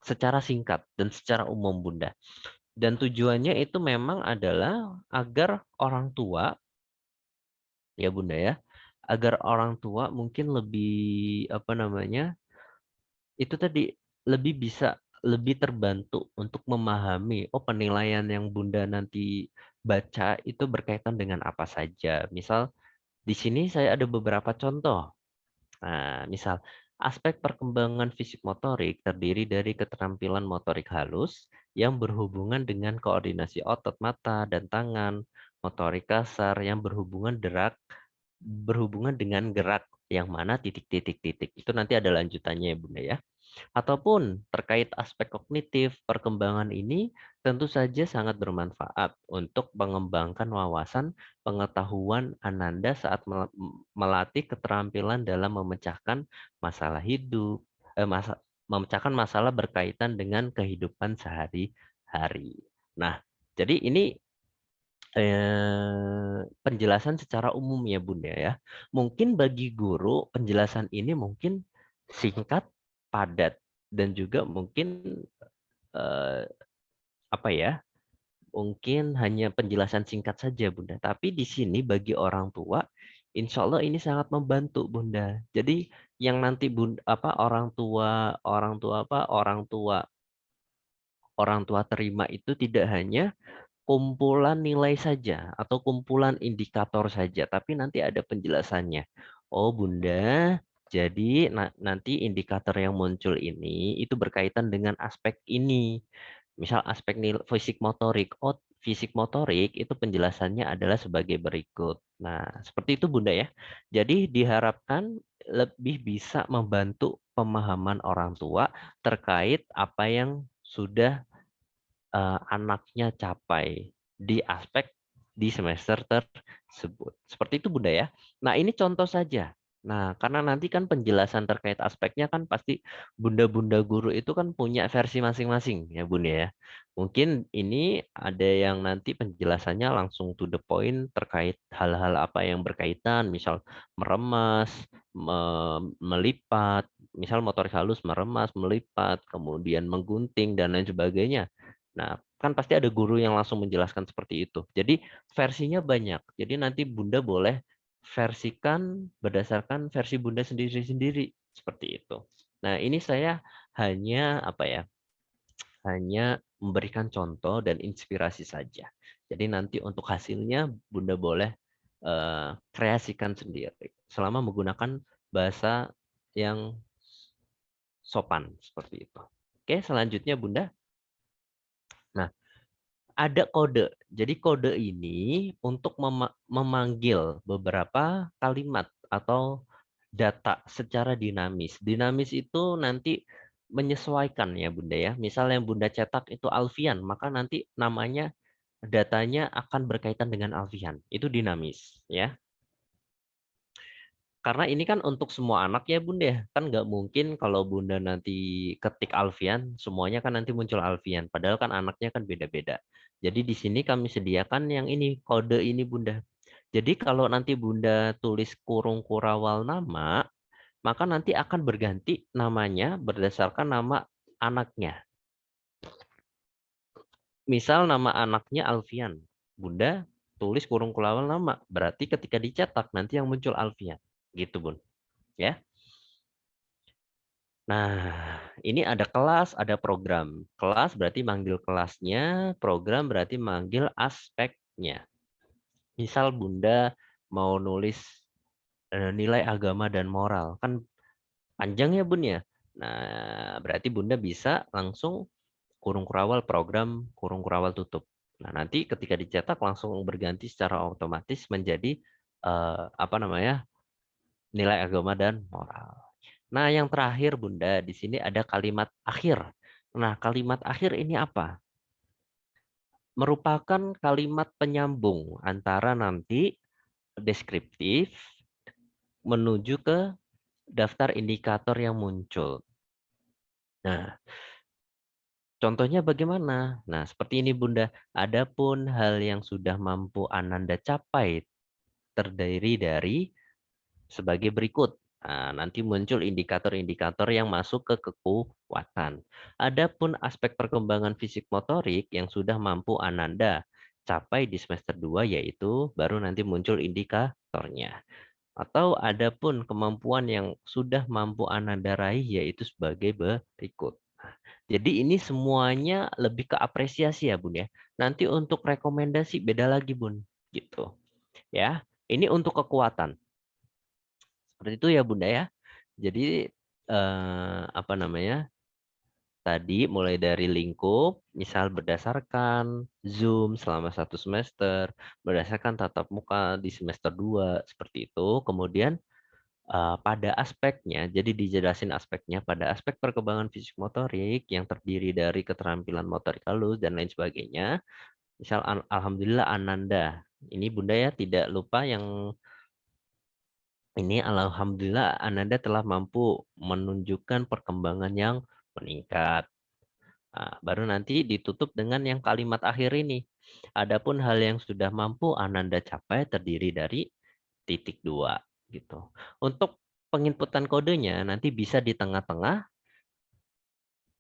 secara singkat dan secara umum, Bunda. Dan tujuannya itu memang adalah agar orang tua, ya Bunda ya, agar orang tua mungkin lebih apa namanya, itu tadi lebih terbantu untuk memahami, oh penilaian yang Bunda nanti baca itu berkaitan dengan apa saja. Misal di sini saya ada beberapa contoh. Nah, misal aspek perkembangan fisik motorik terdiri dari keterampilan motorik halus yang berhubungan dengan koordinasi otot mata dan tangan, motorik kasar yang berhubungan dengan gerak yang mana titik-titik-titik. Itu nanti ada lanjutannya ya Bunda ya. Ataupun terkait aspek kognitif, perkembangan ini tentu saja sangat bermanfaat untuk mengembangkan wawasan pengetahuan Ananda saat melatih keterampilan dalam memecahkan masalah hidup, memecahkan masalah berkaitan dengan kehidupan sehari-hari. Nah, jadi ini penjelasan secara umum ya Bunda ya. Mungkin bagi guru penjelasan ini mungkin singkat, padat, dan juga mungkin eh, apa ya? Mungkin hanya penjelasan singkat saja Bunda. Tapi di sini bagi orang tua, insya Allah ini sangat membantu Bunda. Jadi yang nanti Bunda apa orang tua terima itu tidak hanya kumpulan nilai saja atau kumpulan indikator saja, tapi nanti ada penjelasannya. Oh, Bunda, jadi nanti indikator yang muncul ini itu berkaitan dengan aspek ini. Misal aspek nilai fisik motorik. Oh, fisik motorik itu penjelasannya adalah sebagai berikut. Nah, seperti itu Bunda ya. Jadi diharapkan lebih bisa membantu pemahaman orang tua terkait apa yang sudah anaknya capai di aspek di semester tersebut. Seperti itu Bunda ya. Nah, ini contoh saja. Nah, karena nanti kan penjelasan terkait aspeknya kan pasti bunda-bunda guru itu kan punya versi masing-masing ya Bunda ya. Mungkin ini ada yang nanti penjelasannya langsung to the point terkait hal-hal apa yang berkaitan, misal meremas, melipat, misal motorik halus meremas, melipat, kemudian menggunting dan lain sebagainya. Nah, kan pasti ada guru yang langsung menjelaskan seperti itu. Jadi versinya banyak. Jadi nanti Bunda boleh versikan berdasarkan versi Bunda sendiri-sendiri seperti itu. Nah, ini saya hanya apa ya? Hanya memberikan contoh dan inspirasi saja. Jadi nanti untuk hasilnya Bunda boleh kreasikan sendiri selama menggunakan bahasa yang sopan seperti itu. Oke, selanjutnya Bunda. Nah, ada kode. Jadi kode ini untuk memanggil beberapa kalimat atau data secara dinamis. Dinamis itu nanti menyesuaikan ya Bunda ya. Misal yang Bunda cetak itu Alfian, maka nanti namanya datanya akan berkaitan dengan Alfian. Itu dinamis ya. Karena ini kan untuk semua anak ya Bunda ya. Kan nggak mungkin kalau Bunda nanti ketik Alfian, semuanya kan nanti muncul Alfian. Padahal kan anaknya kan beda-beda. Jadi di sini kami sediakan yang ini, kode ini Bunda. Jadi kalau nanti Bunda tulis kurung kurawal nama, maka nanti akan berganti namanya berdasarkan nama anaknya. Misal nama anaknya Alfian. Bunda tulis kurung kurawal nama. Berarti ketika dicetak nanti yang muncul Alfian. Gitu Bun. Ya. Nah, ini ada kelas, ada program. Kelas berarti manggil kelasnya, program berarti manggil aspeknya. Misal Bunda mau nulis nilai agama dan moral, kan panjang ya Bun ya. Nah, berarti Bunda bisa langsung kurung kurawal program, kurung kurawal tutup. Nah, nanti ketika dicetak langsung berganti secara otomatis menjadi apa namanya? Nilai agama dan moral. Nah, yang terakhir Bunda, di sini ada kalimat akhir. Nah, kalimat akhir ini apa? Merupakan kalimat penyambung antara nanti deskriptif menuju ke daftar indikator yang muncul. Nah, contohnya bagaimana? Nah, seperti ini Bunda. Adapun hal yang sudah mampu Ananda capai terdiri dari sebagai berikut. Nah, nanti muncul indikator-indikator yang masuk ke kekuatan. Adapun aspek perkembangan fisik motorik yang sudah mampu Ananda capai di semester 2 yaitu baru nanti muncul indikatornya. Atau adapun kemampuan yang sudah mampu Ananda raih yaitu sebagai berikut. Jadi ini semuanya lebih ke apresiasi ya Bun ya. Nanti untuk rekomendasi beda lagi Bun, gitu. Ya. Ini untuk kekuatan. Seperti itu ya Bunda ya. Jadi apa namanya? Tadi mulai dari lingkup, misal berdasarkan Zoom selama 1 semester, berdasarkan tatap muka di semester 2 seperti itu. Kemudian pada aspeknya, jadi dijelasin aspeknya pada aspek perkembangan fisik motorik yang terdiri dari keterampilan motorik halus dan lain sebagainya. Misal alhamdulillah Ananda. Ini Bunda ya tidak lupa yang ini alhamdulillah Ananda telah mampu menunjukkan perkembangan yang meningkat. Nah, baru nanti ditutup dengan yang kalimat akhir ini. Adapun hal yang sudah mampu Ananda capai terdiri dari titik dua gitu. Untuk penginputan kodenya nanti bisa di tengah-tengah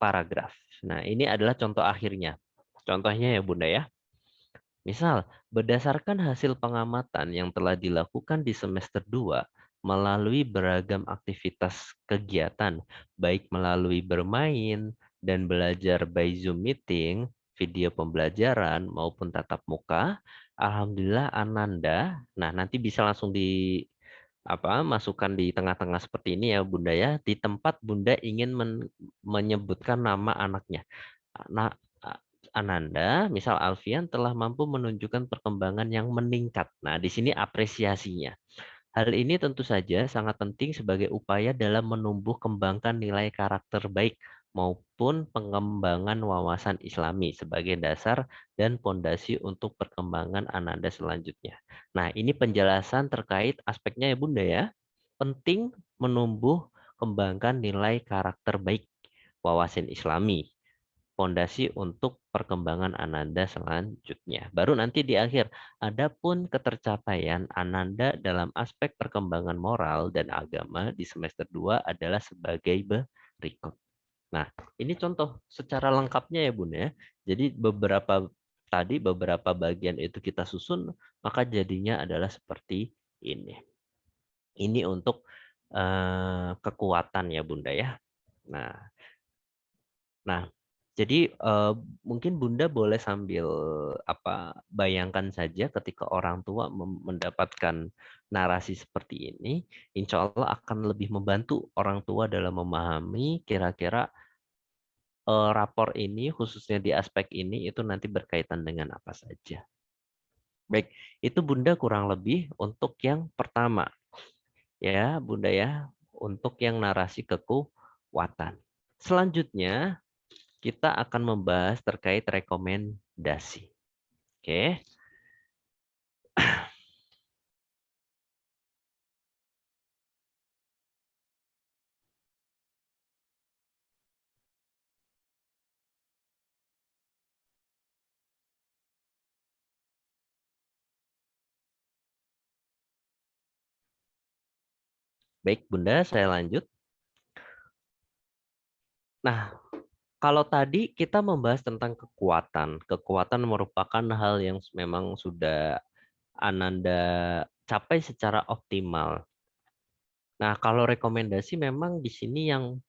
paragraf. Nah, ini adalah contoh akhirnya. Contohnya ya Bunda ya. Misal, berdasarkan hasil pengamatan yang telah dilakukan di semester 2 melalui beragam aktivitas kegiatan, baik melalui bermain dan belajar by Zoom meeting, video pembelajaran maupun tatap muka, alhamdulillah Ananda, nah nanti bisa langsung di masukkan di tengah-tengah seperti ini ya Bunda ya, di tempat Bunda ingin menyebutkan nama anaknya. Nah, Ananda, misal Alfian telah mampu menunjukkan perkembangan yang meningkat. Nah, di sini apresiasinya. Hal ini tentu saja sangat penting sebagai upaya dalam menumbuh kembangkan nilai karakter baik maupun pengembangan wawasan Islami sebagai dasar dan pondasi untuk perkembangan Ananda selanjutnya. Nah, ini penjelasan terkait aspeknya ya Bunda ya. Penting menumbuh kembangkan nilai karakter baik wawasan Islami pondasi untuk perkembangan Ananda selanjutnya. Baru nanti di akhir, adapun ketercapaian Ananda dalam aspek perkembangan moral dan agama di semester 2 adalah sebagai berikut. Nah, ini contoh secara lengkapnya ya Bun ya. Jadi beberapa bagian itu kita susun, maka jadinya adalah seperti ini. Ini untuk kekuatan ya Bunda ya. Nah, Nah, jadi mungkin Bunda boleh sambil bayangkan saja ketika orang tua mendapatkan narasi seperti ini, insya Allah akan lebih membantu orang tua dalam memahami kira-kira rapor ini khususnya di aspek ini itu nanti berkaitan dengan apa saja. Baik, itu Bunda kurang lebih untuk yang pertama ya Bunda ya, untuk yang narasi kekuatan. Selanjutnya kita akan membahas terkait rekomendasi. Oke. Baik, Bunda, saya lanjut. Nah, kalau tadi kita membahas tentang kekuatan. Kekuatan merupakan hal yang memang sudah Ananda capai secara optimal. Nah, kalau rekomendasi memang di sini yang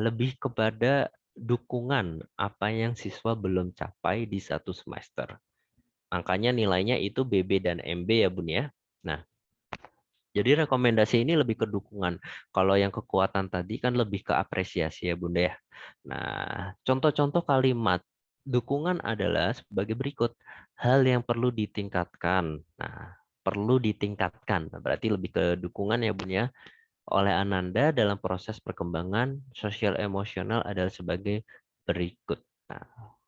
lebih kepada dukungan apa yang siswa belum capai di 1 semester. Makanya nilainya itu BB dan MB ya Bun ya. Nah, jadi rekomendasi ini lebih ke dukungan. Kalau yang kekuatan tadi kan lebih ke apresiasi ya Bunda ya. Nah, contoh-contoh kalimat dukungan adalah sebagai berikut. Hal yang perlu ditingkatkan. Nah, perlu ditingkatkan. Berarti lebih ke dukungan ya Bunda ya. oleh Ananda dalam proses perkembangan sosial emosional adalah sebagai berikut. Nah,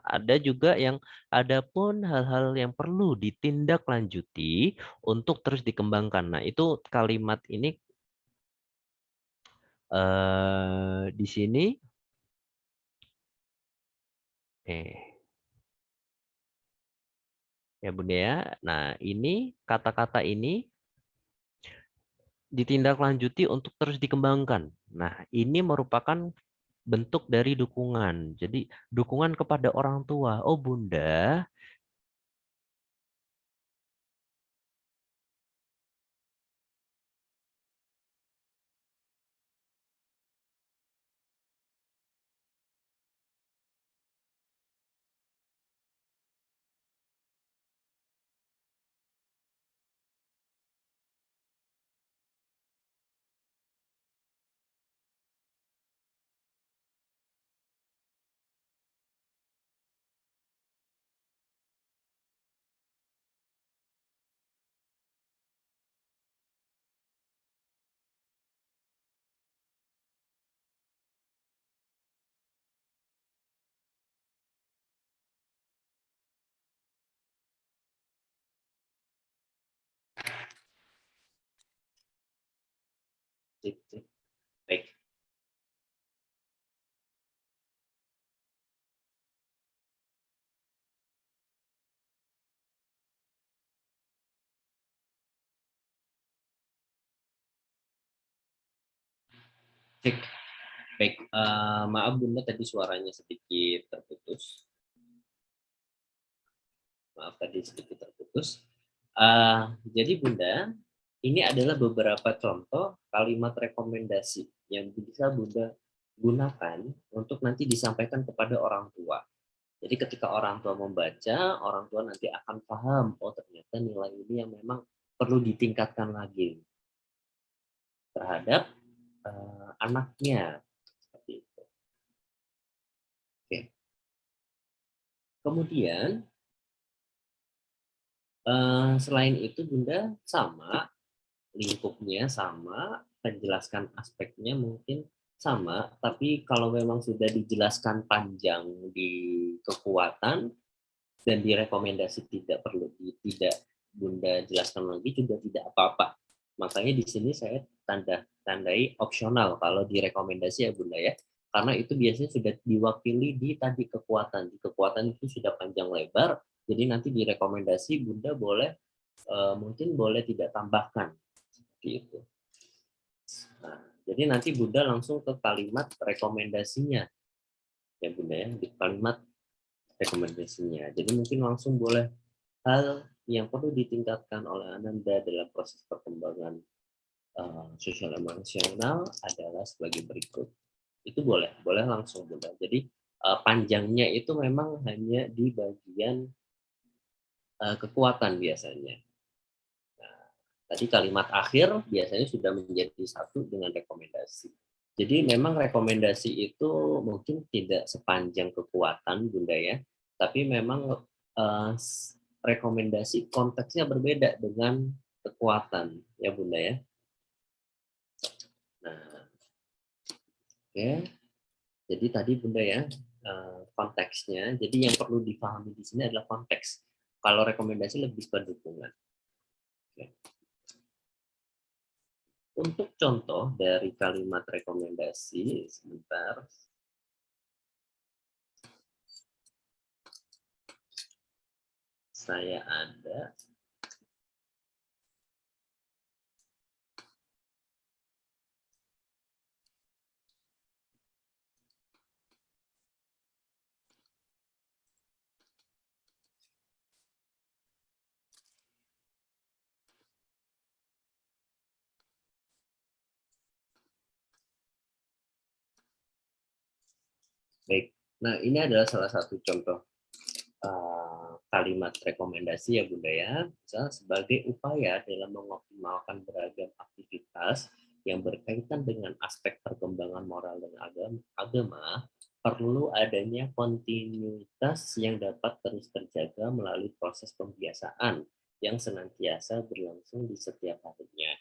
ada juga yang adapun hal-hal yang perlu ditindaklanjuti untuk terus dikembangkan. Nah, itu kalimat ini di sini ya Bunda ya. Nah, ini kata-kata ini ditindaklanjuti untuk terus dikembangkan. Nah, ini merupakan bentuk dari dukungan. Jadi, dukungan kepada orang tua. Oh, Bunda, baik. Cek. Baik, maaf Bunda tadi suaranya sedikit terputus. Maaf tadi sedikit terputus. Jadi Bunda, ini adalah beberapa contoh kalimat rekomendasi yang bisa Bunda gunakan untuk nanti disampaikan kepada orang tua. Jadi ketika orang tua membaca, orang tua nanti akan paham, oh ternyata nilai ini yang memang perlu ditingkatkan lagi terhadap anaknya. Seperti itu. Oke. Kemudian selain itu Bunda sama lingkupnya sama, menjelaskan aspeknya mungkin sama, tapi kalau memang sudah dijelaskan panjang di kekuatan dan direkomendasi tidak perlu tidak Bunda jelaskan lagi juga tidak apa-apa. Makanya di sini saya tandai opsional kalau direkomendasi ya Bunda ya. Karena itu biasanya sudah diwakili di tadi kekuatan. Di kekuatan itu sudah panjang lebar, jadi nanti direkomendasi Bunda boleh mungkin boleh tidak tambahkan seperti itu. Nah, jadi nanti Bunda langsung ke kalimat rekomendasinya ya Bunda ya, di kalimat rekomendasinya. Jadi mungkin langsung boleh hal yang perlu ditingkatkan oleh Ananda dalam proses perkembangan sosial emosional adalah sebagai berikut. Itu boleh langsung Bunda. Jadi panjangnya itu memang hanya di bagian kekuatan biasanya. Tadi kalimat akhir biasanya sudah menjadi satu dengan rekomendasi. Jadi memang rekomendasi itu mungkin tidak sepanjang kekuatan Bunda ya, tapi memang rekomendasi konteksnya berbeda dengan kekuatan ya Bunda ya. Nah, oke. Jadi tadi Bunda ya konteksnya. Jadi yang perlu dipahami di sini adalah konteks. Kalau rekomendasi lebih ke dukungan. Oke. Untuk contoh dari kalimat rekomendasi, sebentar. Saya ada. Baik. Nah, ini adalah salah satu contoh kalimat rekomendasi ya Bunda ya, misalnya sebagai upaya dalam mengoptimalkan beragam aktivitas yang berkaitan dengan aspek perkembangan moral dan agama, perlu adanya kontinuitas yang dapat terus terjaga melalui proses pembiasaan yang senantiasa berlangsung di setiap harinya.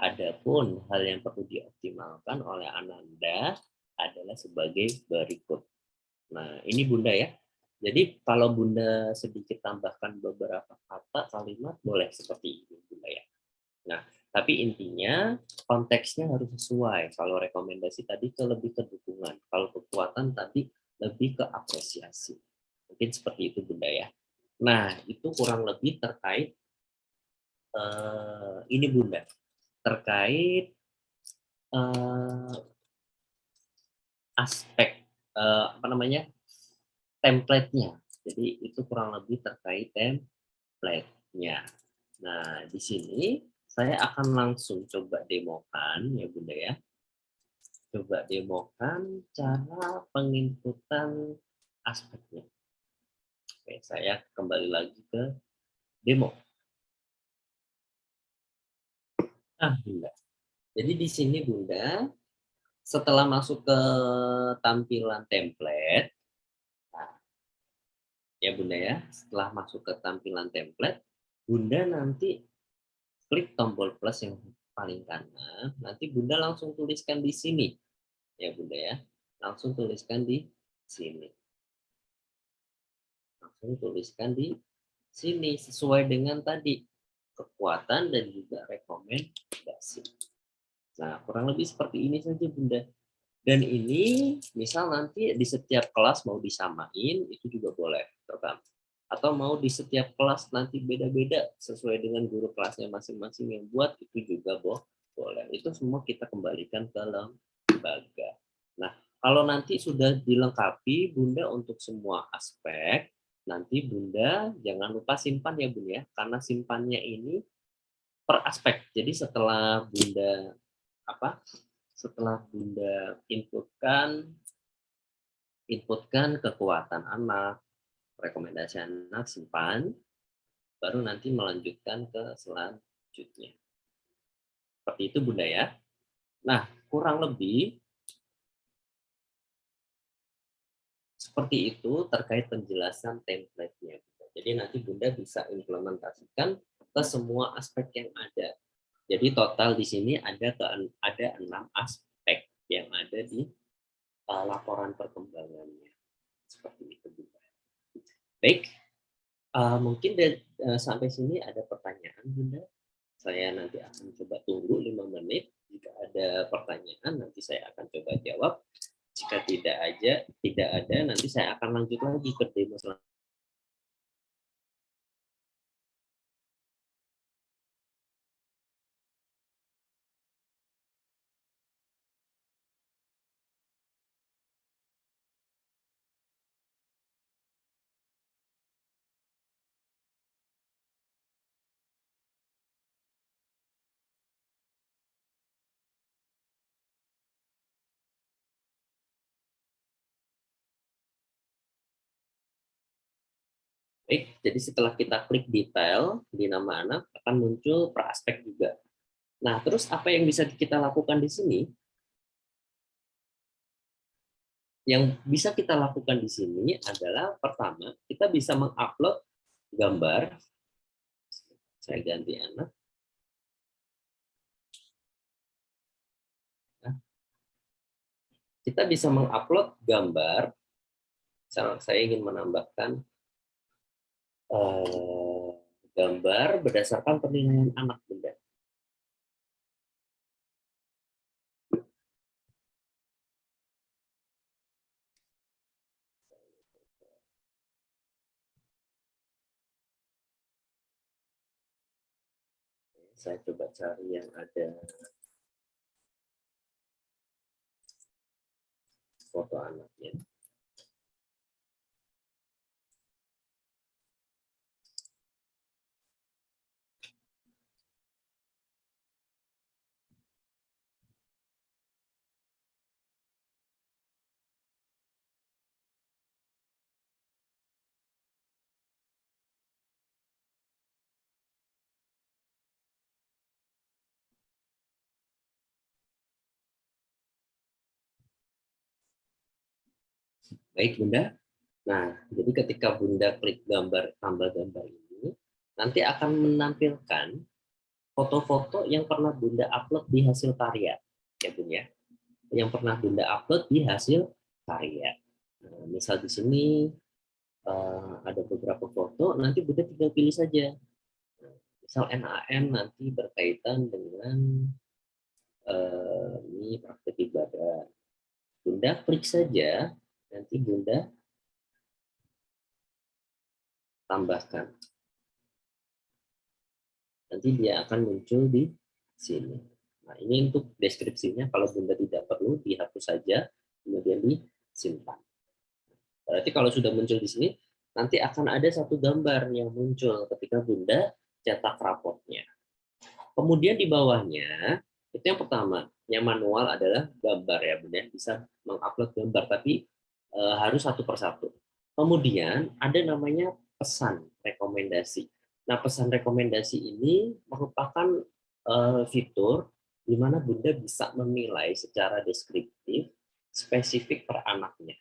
Adapun hal yang perlu dioptimalkan oleh Ananda adalah sebagai berikut. Nah, ini Bunda ya. Jadi kalau Bunda sedikit tambahkan beberapa kata, kalimat, boleh seperti ini Bunda ya. Nah, tapi intinya konteksnya harus sesuai. Kalau rekomendasi tadi lebih ke dukungan, kalau kekuatan tadi lebih ke apresiasi. Mungkin seperti itu Bunda ya. Nah, itu kurang lebih terkait ini Bunda, terkait aspek apa namanya template-nya. Jadi itu kurang lebih terkait template-nya. Nah, di sini saya akan langsung coba demokan ya Bunda ya. Coba demokan cara penginputan aspeknya. Oke, saya kembali lagi ke demo. Ah, Bunda. Jadi di sini Bunda, setelah masuk ke tampilan template, nah, ya Bunda ya, setelah masuk ke tampilan template, Bunda nanti klik tombol plus yang paling kanan, nanti Bunda langsung tuliskan di sini. Ya Bunda ya, langsung tuliskan di sini. Langsung tuliskan di sini sesuai dengan tadi kekuatan dan juga rekomendasi. Nah, kurang lebih seperti ini saja Bunda. Dan ini misal nanti di setiap kelas mau disamain itu juga boleh, tergantung. Atau mau di setiap kelas nanti beda-beda sesuai dengan guru kelasnya masing-masing yang buat itu juga boleh. Itu semua kita kembalikan ke lembaga. Nah, kalau nanti sudah dilengkapi Bunda untuk semua aspek, nanti Bunda jangan lupa simpan ya Bunda ya, karena simpannya ini per aspek. Jadi setelah Bunda apa? Setelah Bunda inputkan kekuatan anak, rekomendasi anak, simpan, baru nanti melanjutkan ke selanjutnya. Seperti itu Bunda ya. Nah, kurang lebih seperti itu terkait penjelasan template-nya. Jadi nanti Bunda bisa implementasikan ke semua aspek yang ada. Jadi total di sini ada 6 aspek yang ada di laporan perkembangannya. Seperti itu Bunda. Baik, mungkin sampai sini ada pertanyaan Bunda. Saya nanti akan coba tunggu 5 menit. Jika ada pertanyaan nanti saya akan coba jawab. Jika tidak ada nanti saya akan lanjut lagi ke demo selanjutnya. Baik, jadi setelah kita klik detail di nama anak akan muncul praspek juga. Nah, terus apa yang bisa kita lakukan di sini? Yang bisa kita lakukan di sini adalah pertama, kita bisa mengupload gambar. Saya ganti anak. Nah, kita bisa mengupload gambar. Misalnya saya ingin menambahkan gambar berdasarkan penilaian anak Bunda. Saya coba cari yang ada foto anaknya. Baik Bunda. Nah, jadi ketika Bunda klik gambar tambah gambar ini, nanti akan menampilkan foto-foto yang pernah Bunda upload di hasil karya, ya Bun ya. Yang pernah Bunda upload di hasil karya. Nah, misal di sini ada beberapa foto, nanti Bunda tinggal pilih saja. Misal NaN nanti berkaitan dengan ini praktek ibadah. Bunda klik saja, nanti Bunda tambahkan. Nanti dia akan muncul di sini. Nah, ini untuk deskripsinya, kalau Bunda tidak perlu, dihapus saja, kemudian disimpan. Berarti kalau sudah muncul di sini, nanti akan ada satu gambar yang muncul ketika Bunda cetak raportnya. Kemudian di bawahnya, itu yang pertama, yang manual adalah gambar ya Bunda, bisa mengupload gambar, tapi harus satu persatu. Kemudian ada namanya pesan rekomendasi. Nah, pesan rekomendasi ini merupakan fitur di mana Bunda bisa menilai secara deskriptif spesifik per anaknya.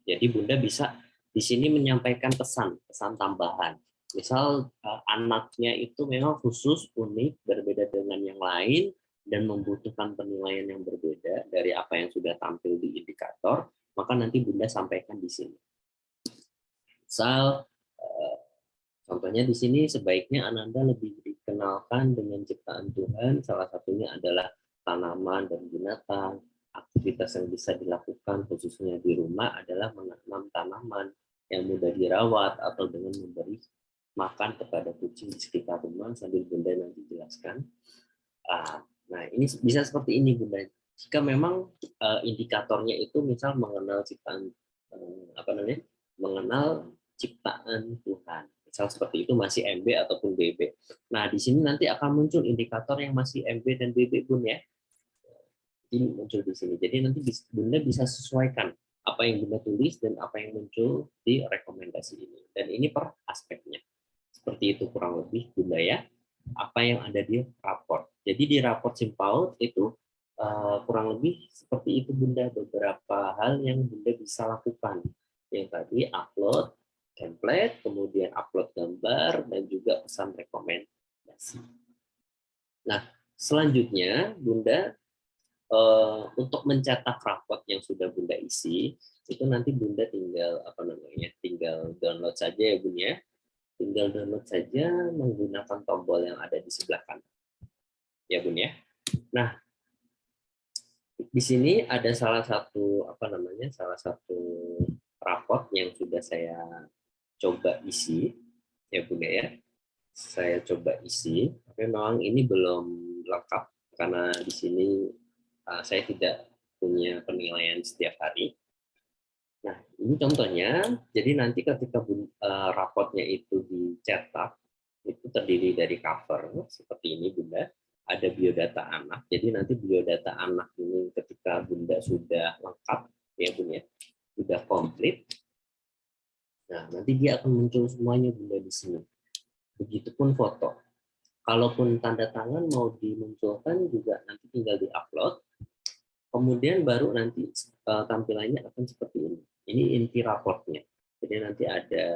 Jadi Bunda bisa di sini menyampaikan pesan tambahan. Misal anaknya itu memang khusus, unik, berbeda dengan yang lain, dan membutuhkan penilaian yang berbeda dari apa yang sudah tampil di indikator, maka nanti Bunda sampaikan di sini. Misal contohnya di sini sebaiknya Ananda lebih dikenalkan dengan ciptaan Tuhan, salah satunya adalah tanaman dan binatang. Aktivitas yang bisa dilakukan khususnya di rumah adalah menanam tanaman yang mudah dirawat atau dengan memberi makan kepada kucing di sekitar rumah, sambil Bunda nanti jelaskan. Nah, ini bisa seperti ini Bunda. Jika memang indikatornya itu misal mengenal ciptaan mengenal ciptaan Tuhan. Misal seperti itu masih MB ataupun BB. Nah, di sini nanti akan muncul indikator yang masih MB dan BB Bun ya. Ini muncul di sini. Jadi nanti Bunda bisa sesuaikan apa yang Bunda tulis dan apa yang muncul di rekomendasi ini. Dan ini per aspeknya. Seperti itu kurang lebih Bunda ya. Apa yang ada di raport. Jadi di raport Simpaut itu kurang lebih seperti itu Bunda, beberapa hal yang Bunda bisa lakukan. Yang tadi upload template, kemudian upload gambar, dan juga pesan rekomendasi. Nah, selanjutnya Bunda untuk mencetak raport yang sudah Bunda isi, itu nanti Bunda tinggal tinggal download saja ya Bun ya. Tinggal download saja menggunakan tombol yang ada di sebelah kanan. Ya Bun ya. Nah, di sini ada salah satu raport yang sudah saya coba isi ya Bunda ya. Saya coba isi, tapi memang ini belum lengkap karena di sini saya tidak punya penilaian setiap hari. Nah, ini contohnya. Jadi nanti ketika raportnya itu dicetak, itu terdiri dari cover seperti ini Bunda. Ada biodata anak. Jadi nanti biodata anak ini ketika Bunda sudah lengkap ya Bunda, sudah komplit. Nah, nanti dia akan muncul semuanya Bunda di sini. Begitupun foto. Kalaupun tanda tangan mau dimunculkan juga nanti tinggal diupload. Kemudian baru nanti tampilannya akan seperti ini. Ini inti raportnya. Jadi nanti ada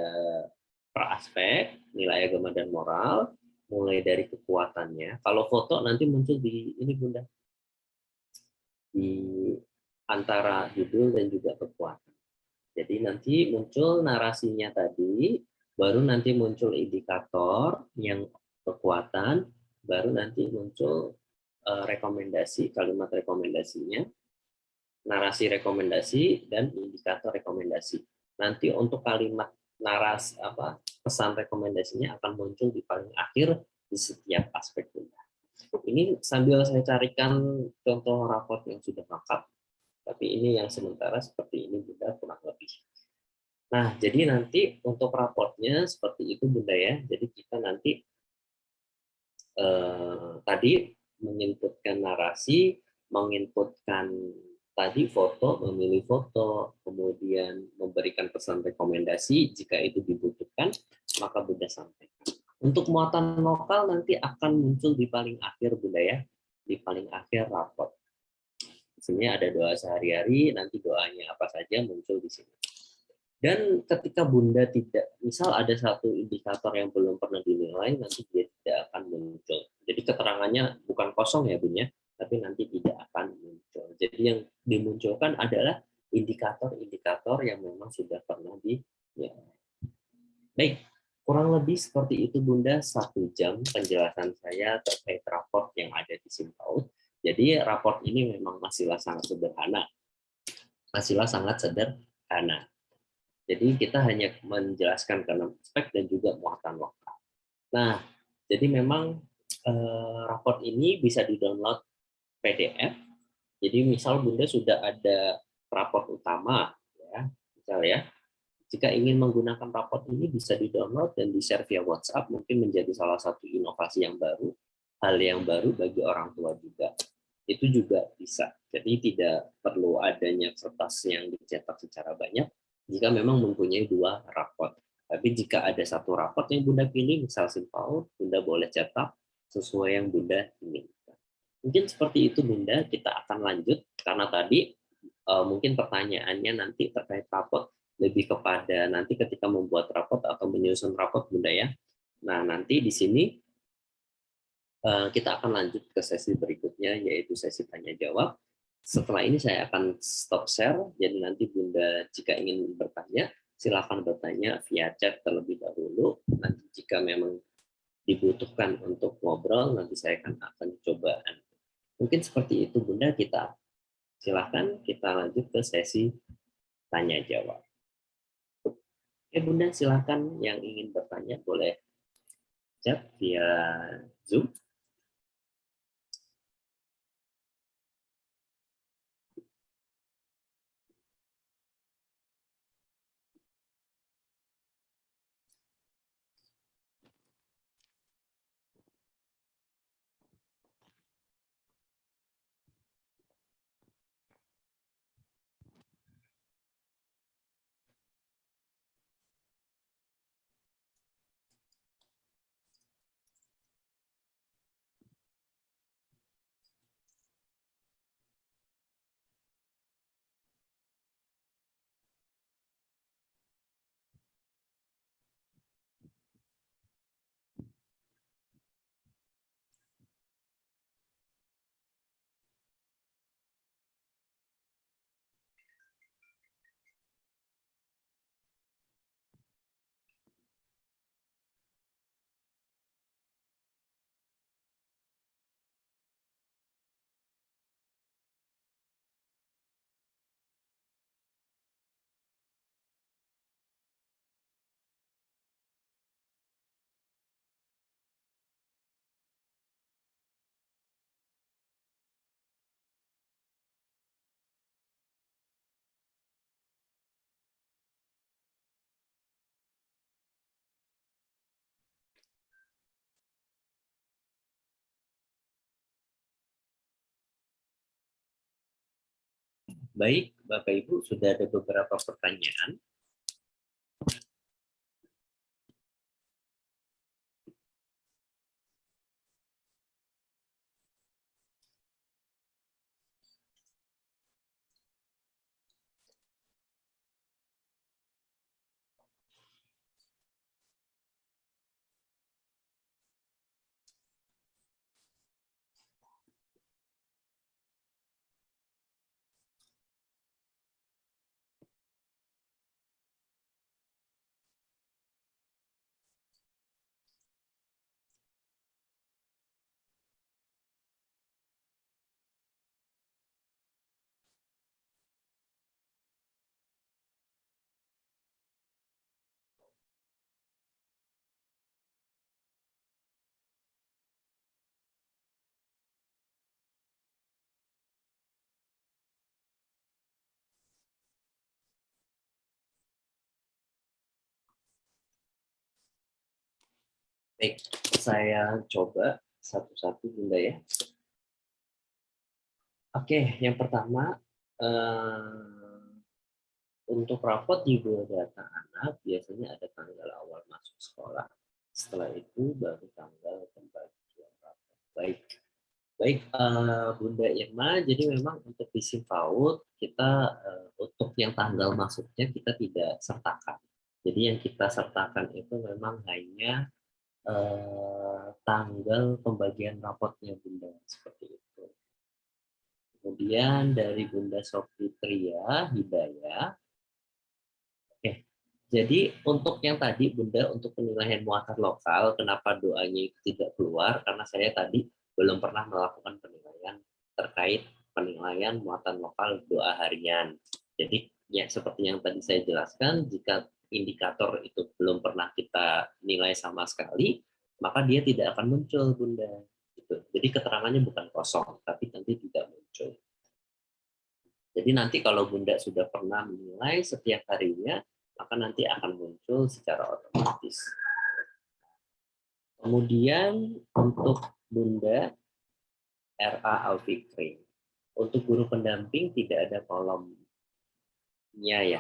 per aspek, nilai agama dan moral, mulai dari kekuatannya. Kalau foto nanti muncul di ini Bunda, di antara judul dan juga kekuatan. Jadi nanti muncul narasinya tadi, baru nanti muncul indikator yang kekuatan, baru nanti muncul rekomendasi, kalimat rekomendasinya, narasi rekomendasi, dan indikator rekomendasi. Nanti untuk kalimat pesan rekomendasinya akan muncul di paling akhir di setiap aspek Bunda. Ini sambil saya carikan contoh raport yang sudah lengkap, tapi ini yang sementara seperti ini Bunda kurang lebih. Nah, jadi nanti untuk raportnya seperti itu Bunda ya. Jadi kita nanti tadi menginputkan narasi, menginputkan tadi foto, memilih foto, kemudian memberikan pesan rekomendasi jika itu dibutuhkan, maka Bunda sampaikan. Untuk muatan lokal nanti akan muncul di paling akhir Bunda ya, di paling akhir raport. Di sini ada doa sehari-hari, nanti doanya apa saja muncul di sini. Dan ketika Bunda tidak, misal ada satu indikator yang belum pernah dinilai, nanti dia tidak akan muncul. Jadi keterangannya bukan kosong ya Bunda, tapi nanti tidak akan muncul. Jadi yang dimunculkan adalah indikator-indikator yang memang sudah pernah ya. Baik, kurang lebih seperti itu Bunda, 1 jam penjelasan saya terkait raport yang ada di SIMPAUD. Jadi raport ini memang masihlah sangat sederhana. Jadi kita hanya menjelaskan ke 6 aspek dan juga muatan lokal. Nah, jadi memang raport ini bisa di-download PDF. Jadi misal Bunda sudah ada raport utama, ya, misal ya, jika ingin menggunakan raport ini bisa di-download dan di-share via WhatsApp, mungkin menjadi salah satu inovasi yang baru, hal yang baru bagi orang tua juga. Itu juga bisa. Jadi tidak perlu adanya kertas yang dicetak secara banyak, jika memang mempunyai 2 raport. Tapi jika ada 1 raport yang Bunda pilih, misal SIMPAUD, Bunda boleh cetak sesuai yang Bunda inginkan. Mungkin seperti itu Bunda, kita akan lanjut, karena tadi mungkin pertanyaannya nanti terkait raport lebih kepada nanti ketika membuat raport atau menyusun raport Bunda ya. Nah nanti di sini kita akan lanjut ke sesi berikutnya, yaitu sesi tanya-jawab. Setelah ini saya akan stop share, jadi nanti Bunda jika ingin bertanya, silakan bertanya via chat terlebih dahulu. Nanti jika memang dibutuhkan untuk ngobrol, nanti saya akan coba. Mungkin seperti itu Bunda, kita silakan kita lanjut ke sesi tanya-jawab. Oke Bunda, silakan yang ingin bertanya boleh chat via Zoom. Baik, Bapak Ibu, sudah ada beberapa pertanyaan. Baik, saya coba satu-satu Bunda ya. Oke, yang pertama, untuk rapot di data anak biasanya ada tanggal awal masuk sekolah. Setelah itu baru tanggal pembagian rapot. Baik, Baik, Bunda Irma, jadi memang untuk di SIM PAUD kita untuk yang tanggal masuknya kita tidak sertakan. Jadi yang kita sertakan itu memang hanya tanggal pembagian rapotnya Bunda, seperti itu. Kemudian dari Bunda Sofitria Hidayah, jadi untuk yang tadi Bunda untuk penilaian muatan lokal, kenapa doanya itu tidak keluar? Karena saya tadi belum pernah melakukan penilaian terkait penilaian muatan lokal doa harian. Jadi ya seperti yang tadi saya jelaskan, jika indikator itu belum pernah kita nilai sama sekali, maka dia tidak akan muncul Bunda. Gitu. Jadi keterangannya bukan kosong, tapi nanti tidak muncul. Jadi nanti kalau Bunda sudah pernah menilai setiap harinya, maka nanti akan muncul secara otomatis. Kemudian untuk Bunda RA Alfikri, untuk guru pendamping tidak ada kolomnya ya.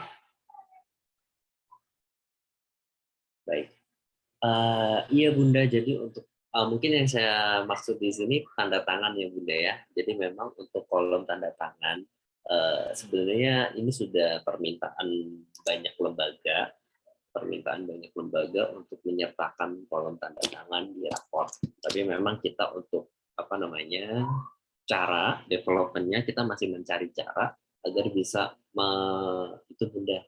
Baik. Iya Bunda, jadi untuk mungkin yang saya maksud di sini tanda tangan ya Bunda ya. Jadi memang untuk kolom tanda tangan sebenarnya ini sudah permintaan banyak lembaga untuk menyertakan kolom tanda tangan di raport. Tapi memang kita untuk cara developmentnya kita masih mencari cara agar bisa itu Bunda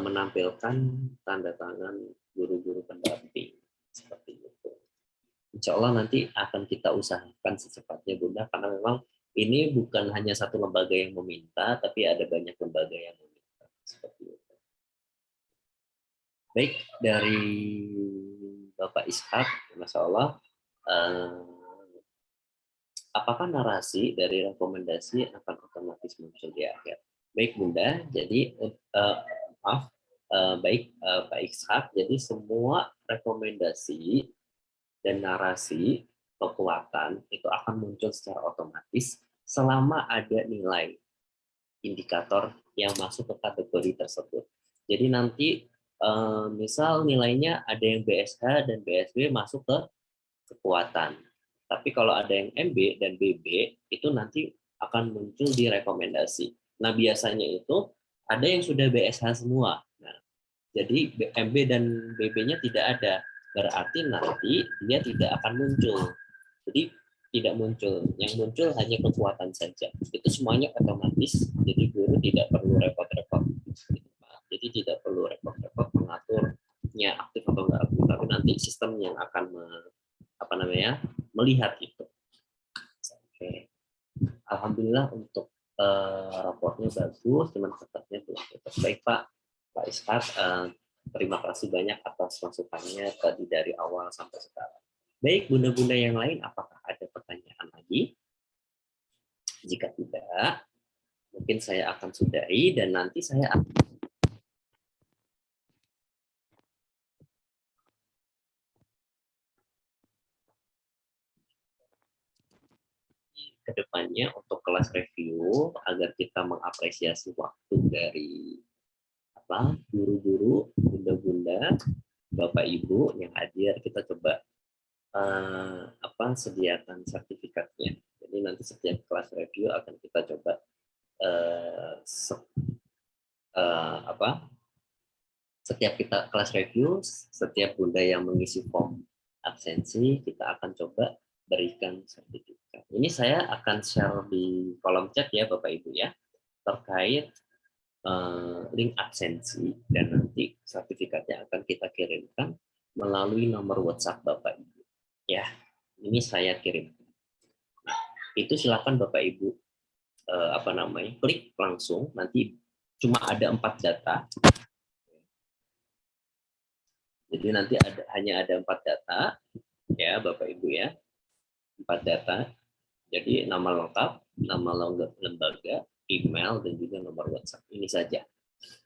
menampilkan tanda tangan guru-guru pendamping seperti itu. Insya Allah nanti akan kita usahakan secepatnya Bunda, karena memang ini bukan hanya satu lembaga yang meminta, tapi ada banyak lembaga yang meminta seperti itu. Baik, dari Bapak Ishak, Masya Allah, apakah narasi dari rekomendasi akan otomatis muncul di akhir? Baik Bunda, jadi baik Pak Ishak, jadi semua rekomendasi dan narasi kekuatan itu akan muncul secara otomatis selama ada nilai indikator yang masuk ke kategori tersebut. Jadi nanti misal nilainya ada yang BSH dan BSB masuk ke kekuatan. Tapi kalau ada yang MB dan BB itu nanti akan muncul di rekomendasi. Nah biasanya itu ada yang sudah BSH semua. Nah, jadi MB dan BB-nya tidak ada. Berarti nanti dia tidak akan muncul. Jadi tidak muncul. Yang muncul hanya kekuatan saja. Itu semuanya otomatis. Jadi guru tidak perlu repot-repot. Jadi tidak perlu repot-repot mengaturnya aktif atau enggak aktif. Tapi nanti sistem yang akan melihat itu. Oke. Alhamdulillah untuk raportnya bagus, cuman catatnya belum baik Pak Ishak. Terima kasih banyak atas masukannya tadi dari awal sampai sekarang. Baik, bunda-bunda yang lain, apakah ada pertanyaan lagi? Jika tidak, mungkin saya akan sudahi dan nanti saya akan kedepannya untuk kelas review agar kita mengapresiasi waktu dari guru-guru, bunda-bunda, bapak ibu yang hadir, kita coba sediakan sertifikatnya. Jadi nanti setiap kelas review akan kita coba setiap kita kelas review, setiap bunda yang mengisi form absensi, kita akan coba berikan sertifikat. Ini saya akan share di kolom chat ya Bapak Ibu ya, terkait link absensi, dan nanti sertifikatnya akan kita kirimkan melalui nomor WhatsApp Bapak Ibu. Ya, ini saya kirimkan. Nah, itu silakan Bapak Ibu klik langsung, nanti cuma ada 4 data. Jadi nanti hanya ada 4 data ya Bapak Ibu ya. 4 data. Jadi nama lengkap, nama lembaga, email, dan juga nomor WhatsApp. Ini saja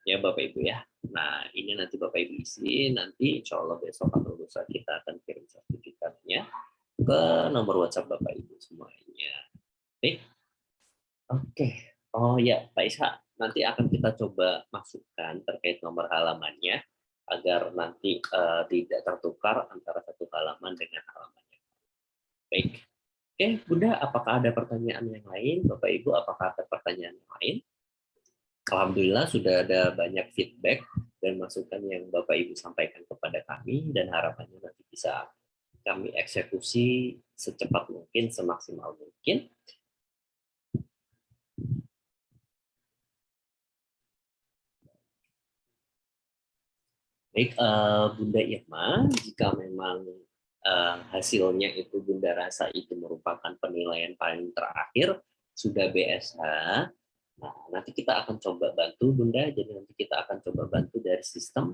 ya Bapak Ibu ya. Nah, ini nanti Bapak Ibu isi, nanti insya Allah besok atau lusa kita akan kirim sertifikatnya ke nomor WhatsApp Bapak Ibu semuanya. Oke. Oh ya, Pak Ishak, nanti akan kita coba masukkan terkait nomor halamannya agar nanti tidak tertukar antara satu halaman dengan halaman yang lain. Baik. Oke, Bunda, apakah ada pertanyaan yang lain? Bapak Ibu, apakah ada pertanyaan yang lain? Alhamdulillah sudah ada banyak feedback dan masukan yang Bapak Ibu sampaikan kepada kami, dan harapannya nanti bisa kami eksekusi secepat mungkin, semaksimal mungkin. Baik, Bunda Irma, jika memang hasilnya itu Bunda rasa itu merupakan penilaian paling terakhir, sudah BSH, nah, nanti kita akan coba bantu Bunda, jadi nanti kita akan coba bantu dari sistem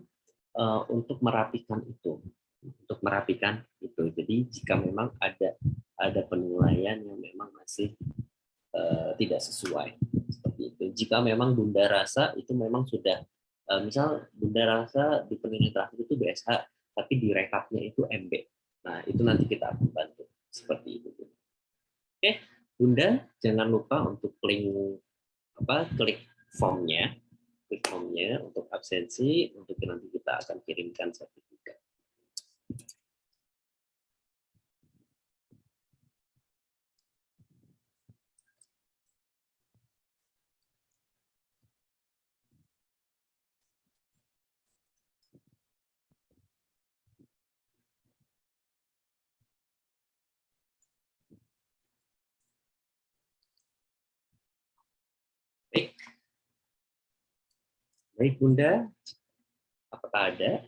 untuk merapikan itu. Untuk merapikan itu. Jadi jika memang ada penilaian yang memang masih tidak sesuai seperti itu. Jika memang Bunda rasa itu memang sudah misal Bunda rasa di penilaian terakhir itu BSH, tapi di rekapnya itu MB. Nah, itu nanti kita akan bantu seperti itu. Oke, Bunda jangan lupa untuk klik formnya, untuk absensi, untuk nanti kita akan kirimkan sertifikat. Baik Bunda, apakah ada?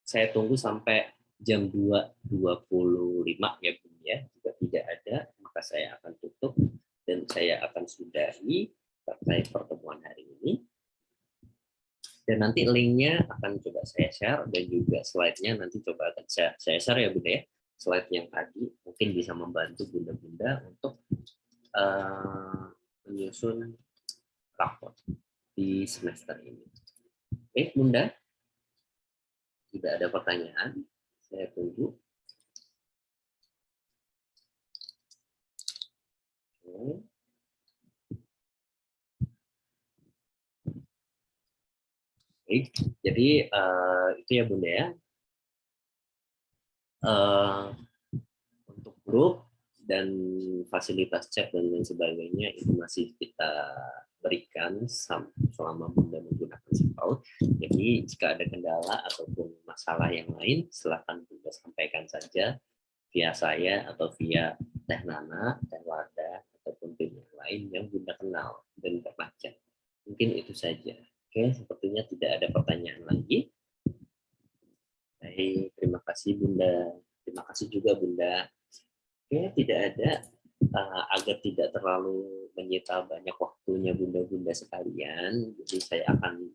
Saya tunggu sampai jam 2.25 ya Bunda ya. Jika tidak ada, maka saya akan tutup dan saya akan sudahi terkait pertemuan hari ini. Dan nanti linknya akan coba saya share, dan juga slide-nya nanti coba akan saya share ya Bunda ya. Slide yang tadi mungkin bisa membantu Bunda-Bunda untuk menyusun raport di semester ini. Baik Bunda, tidak ada pertanyaan, saya tunggu. Baik, jadi itu ya Bunda ya. Untuk grup dan fasilitas chat dan lain sebagainya itu masih kita berikan selama Bunda menggunakan SIMPAUD. Jadi jika ada kendala ataupun masalah yang lain, silakan Bunda sampaikan saja via saya atau via Teh Nana, Teh Wardah, ataupun tim yang lain yang Bunda kenal dan pernah chat. Mungkin itu saja. Oke, sepertinya tidak ada pertanyaan lagi. Baik, terima kasih Bunda. Terima kasih juga Bunda. Oke, tidak ada, agar tidak terlalu menyita banyak waktunya Bunda-Bunda sekalian. Jadi saya akan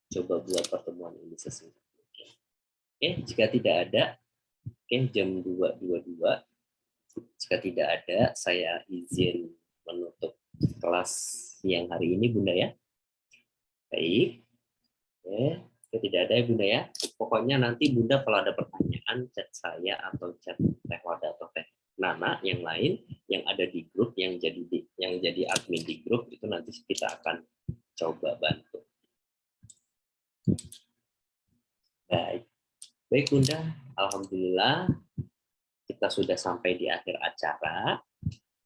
coba buat pertemuan ini sesingkat mungkin. Oke, jika tidak ada, oke, jam 2.22. Jika tidak ada, saya izin menutup kelas siang hari ini Bunda ya. Baik. Oke. Tidak ada ya Bunda ya. Pokoknya nanti Bunda kalau ada pertanyaan, chat saya atau chat Teh Wada atau Teh Nana yang lain yang ada di grup, yang jadi admin di grup, itu nanti kita akan coba bantu. Baik. Baik Bunda, alhamdulillah kita sudah sampai di akhir acara.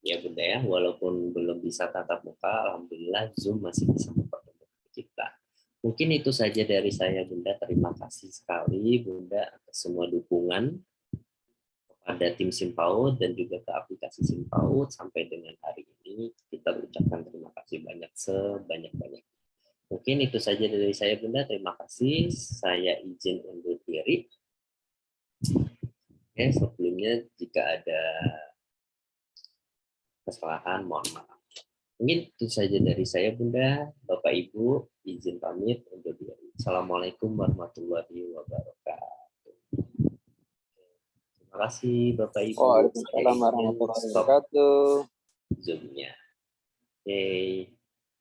Ya Bunda ya, walaupun belum bisa tatap muka, alhamdulillah Zoom masih bisa mempertemukan kita. Mungkin itu saja dari saya Bunda. Terima kasih sekali Bunda atas semua dukungan kepada tim SIMPAUD dan juga ke aplikasi SIMPAUD. Sampai dengan hari ini kita ucapkan terima kasih banyak sebanyak-banyak. Mungkin itu saja dari saya Bunda. Terima kasih. Saya izin undur diri. Oke, sebelumnya jika ada kesalahan mohon maaf. Mungkin itu saja dari saya Bunda. Bapak Ibu izin pamit undur diri. Assalamualaikum warahmatullahi wabarakatuh. Terima kasih Bapak Ibu. Waalaikumsalam warahmatullahi wabarakatuh. Zoom-nya. Oke.